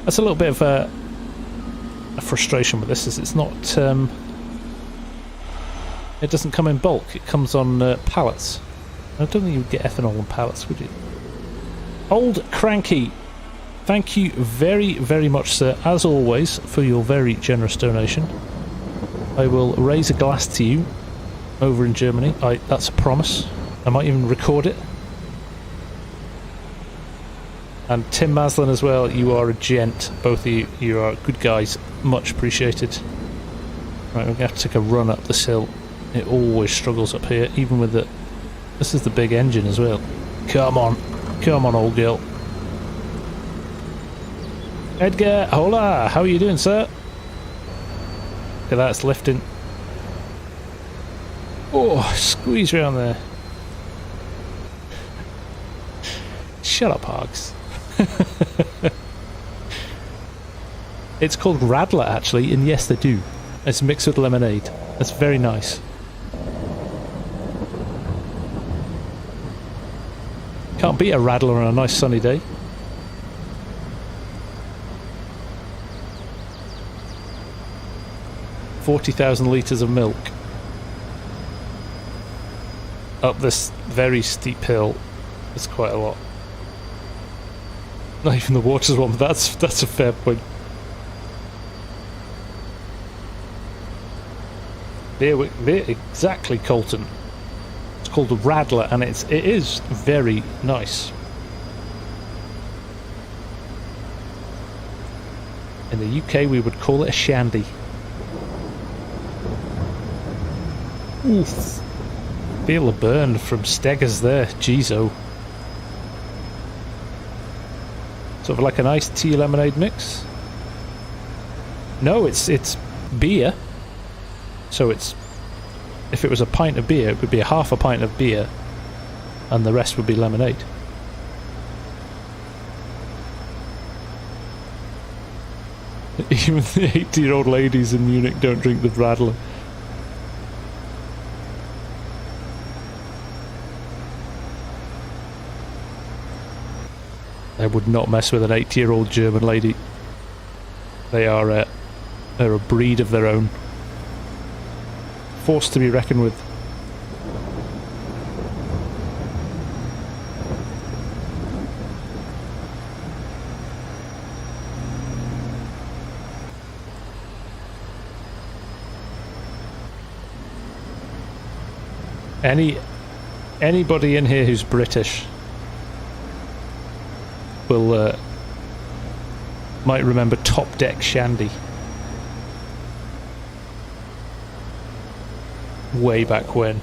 That's a little bit of a frustration with this, is it's not It doesn't come in bulk, it comes on pallets. I don't think you would get ethanol on pallets, would you? Old Cranky, thank you very, very much, sir, as always, for your very generous donation. I will raise a glass to you over in Germany. That's a promise. I might even record it. And Tim Maslin as well, you are a gent. Both of you, you are good guys. Much appreciated. Right, we're going to have to take a run up this hill. It always struggles up here, even with the... This is the big engine as well. Come on. Come on, old girl. Edgar, hola! How are you doing, sir? Look at that, it's lifting. Oh, squeeze around there. Shut up, Args. It's called Radler, actually, and yes, they do. It's mixed with lemonade. That's very nice. Can't beat a Radler on a nice sunny day. $40,000 litres of milk. Up this very steep hill. It's quite a lot. Not even the water's one, but that's a fair point. Beer exactly, Colton. It's called a Radler, and it is very nice. In the UK, we would call it a shandy. Oof. Feel the burn from Steggers there. Jeez-o. Sort of like an iced tea lemonade mix. No, it's beer. So it's... If it was a pint of beer, it would be a half a pint of beer. And the rest would be lemonade. Even the 80-year-old ladies in Munich don't drink the Radler. I would not mess with an 80-year-old German lady. They are they're a breed of their own. Forced to be reckoned with. Anybody in here who's British will might remember Top Deck Shandy. Way back when.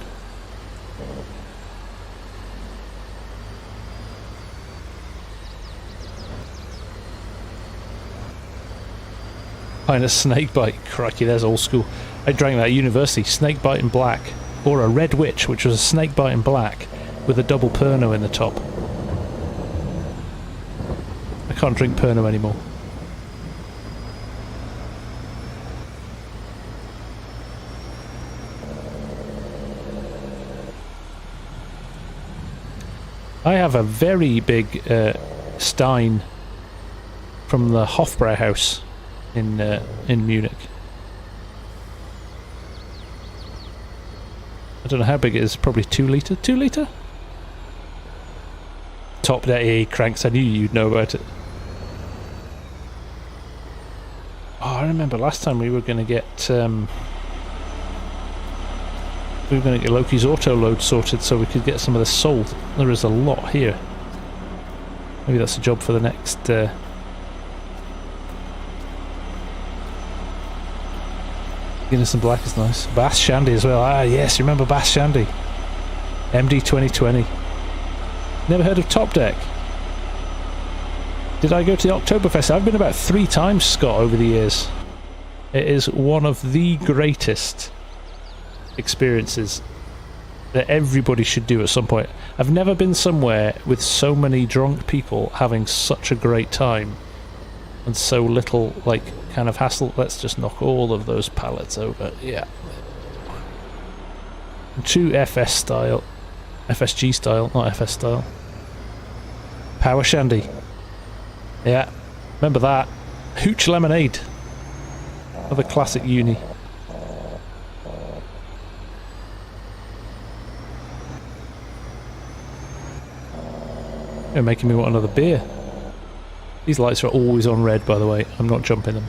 Kind of snakebite. Crikey, there's old school. I drank that at university. Snakebite in black. Or a Red Witch, which was a snakebite in black with a double Pernod in the top. I can't drink Pernod anymore. I have a very big Stein from the Hofbrauhaus in Munich. I don't know how big it is, probably 2 litre? 2 litre? Top Deck Cranks, I knew you'd know about it. Oh, I remember last time we were going to get Loki's auto load sorted so we could get some of this sold. There is a lot here. Maybe that's a job for the next Guinness and Black is nice. Bass Shandy as well. Ah yes, remember Bass Shandy. MD 2020. Never heard of Top Deck. Did I go to the Oktoberfest? I've been about 3 times, Scott, over the years. It is one of the greatest experiences that everybody should do at some point. I've never been somewhere with so many drunk people having such a great time and so little, like, kind of hassle. Let's just knock all of those pallets over. Yeah. 2 FS style. FSG style, not FS style. Power Shandy. Yeah. Remember that. Hooch Lemonade. Another classic uni. You're making me want another beer. These lights are always on red, by the way. I'm not jumping them.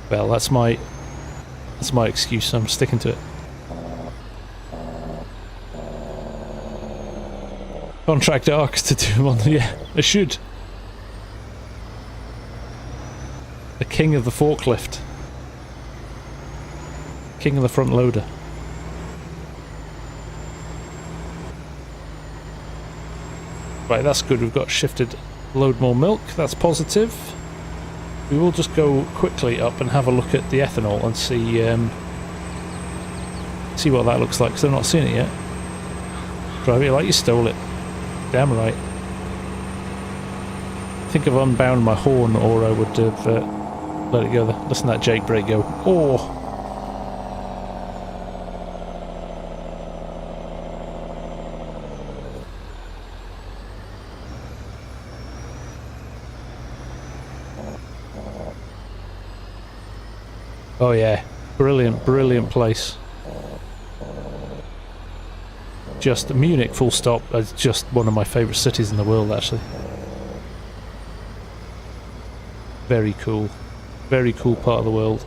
Well, that's my excuse. I'm sticking to it. Contract arcs to do them on the... Yeah, I should. The king of the forklift. King of the front loader. Right, that's good. We've got shifted load more milk. That's positive. We will just go quickly up and have a look at the ethanol and see what that looks like, because I've not seen it yet. Drive it like you stole it. Damn right. I think I've unbound my horn, or I would have let it go there. Listen to that Jake brake go. Oh! Oh yeah, brilliant, brilliant place. Just Munich, full stop. It's just one of my favourite cities in the world, actually. Very cool part of the world.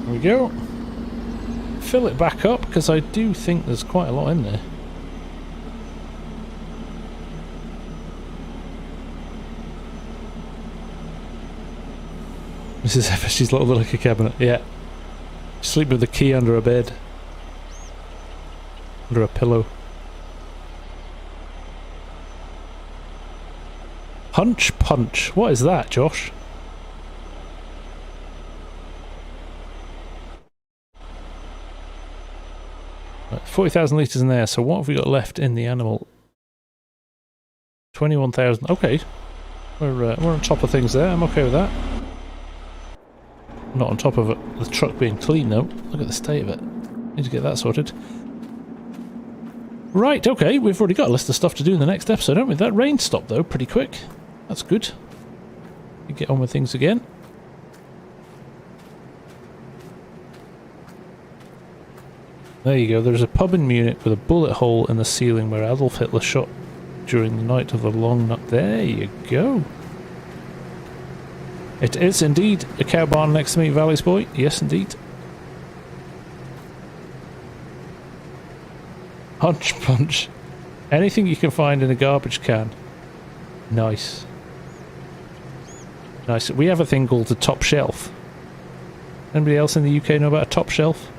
There we go. Fill it back up, because I do think there's quite a lot in there. Mrs. F, she's a little like a cabinet, yeah. Sleep with the key under a bed. Under a pillow. Hunch punch. What is that, Josh? Right, 40,000 litres in there, so what have we got left in the animal? 21,000. Okay. We're on top of things there, I'm okay with that. Not on top of it, the truck being clean though. Look at the state of it. Need to get that sorted. Right, okay, we've already got a list of stuff to do in the next episode, haven't we? That rain stopped though, pretty quick. That's good. We get on with things again. There you go, there's a pub in Munich with a bullet hole in the ceiling where Adolf Hitler shot during the night of the long night. There you go. It is indeed a cow barn next to me, Valley's boy. Yes, indeed. Hunch punch. Anything you can find in a garbage can. Nice. Nice. We have a thing called a top shelf. Anybody else in the UK know about a top shelf?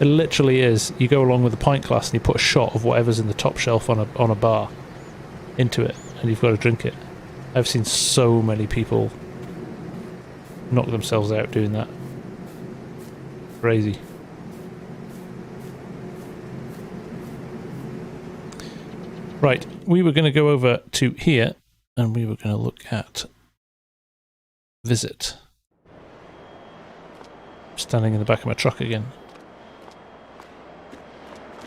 It literally is. You go along with a pint glass and you put a shot of whatever's in the top shelf on a bar into it, and you've got to drink it. I've seen so many people knock themselves out doing that. Crazy. Right, we were going to go over to here and we were going to look at visit. Standing in the back of my truck again.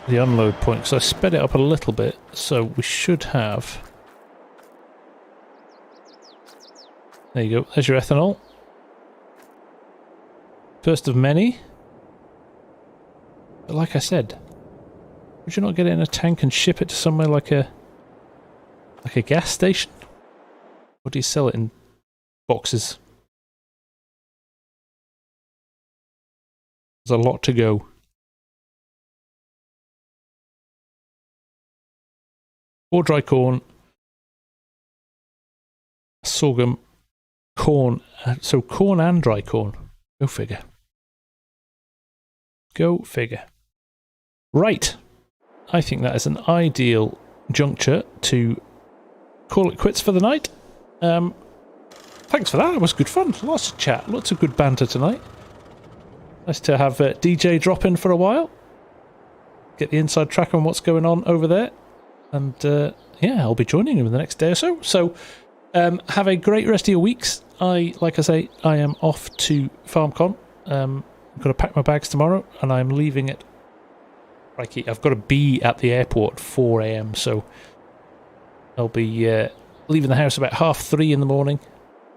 The unload point, because I sped it up a little bit, so we should have... There you go, there's your ethanol. First of many. But like I said, would you not get it in a tank and ship it to somewhere like a gas station? Or do you sell it in boxes? There's a lot to go. Or dry corn, sorghum, corn, so corn and dry corn. Go figure. Go figure. Right. I think that is an ideal juncture to call it quits for the night. Thanks for that. It was good fun. Lots of chat. Lots of good banter tonight. Nice to have DJ drop in for a while. Get the inside track on what's going on over there. And yeah, I'll be joining him in the next day or so. So have a great rest of your weeks. Like I say, I am off to FarmCon. I'm going to pack my bags tomorrow, and I'm leaving at... Crikey, I've got to be at the airport 4 AM, so I'll be leaving the house about 3:30 in the morning,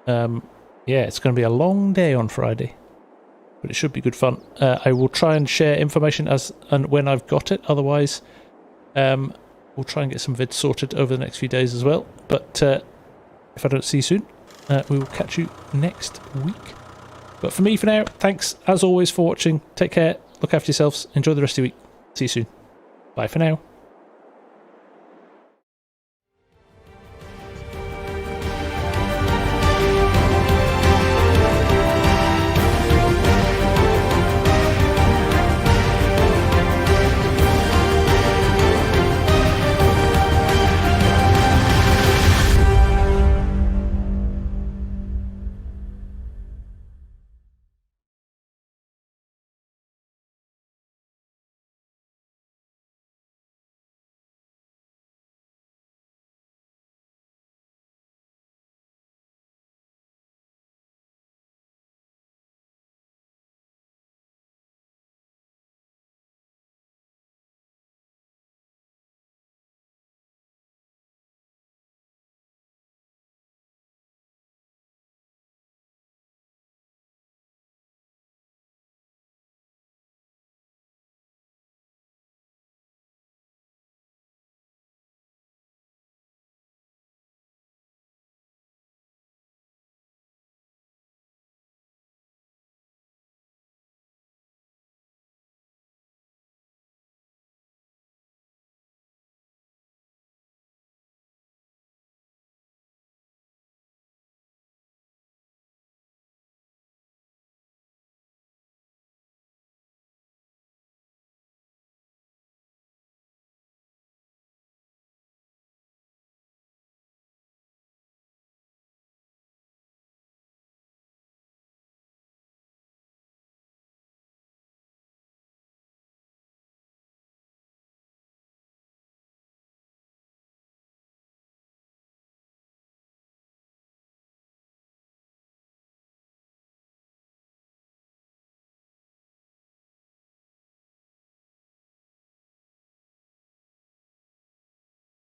Yeah, it's going to be a long day on Friday, but it should be good fun. I will try and share information as and when I've got it. Otherwise, we'll try and get some vids sorted over the next few days as well. But if I don't see you soon, we will catch you next week. But for me, for now, thanks as always for watching. Take care, look after yourselves, enjoy the rest of your week. See you soon. Bye for now.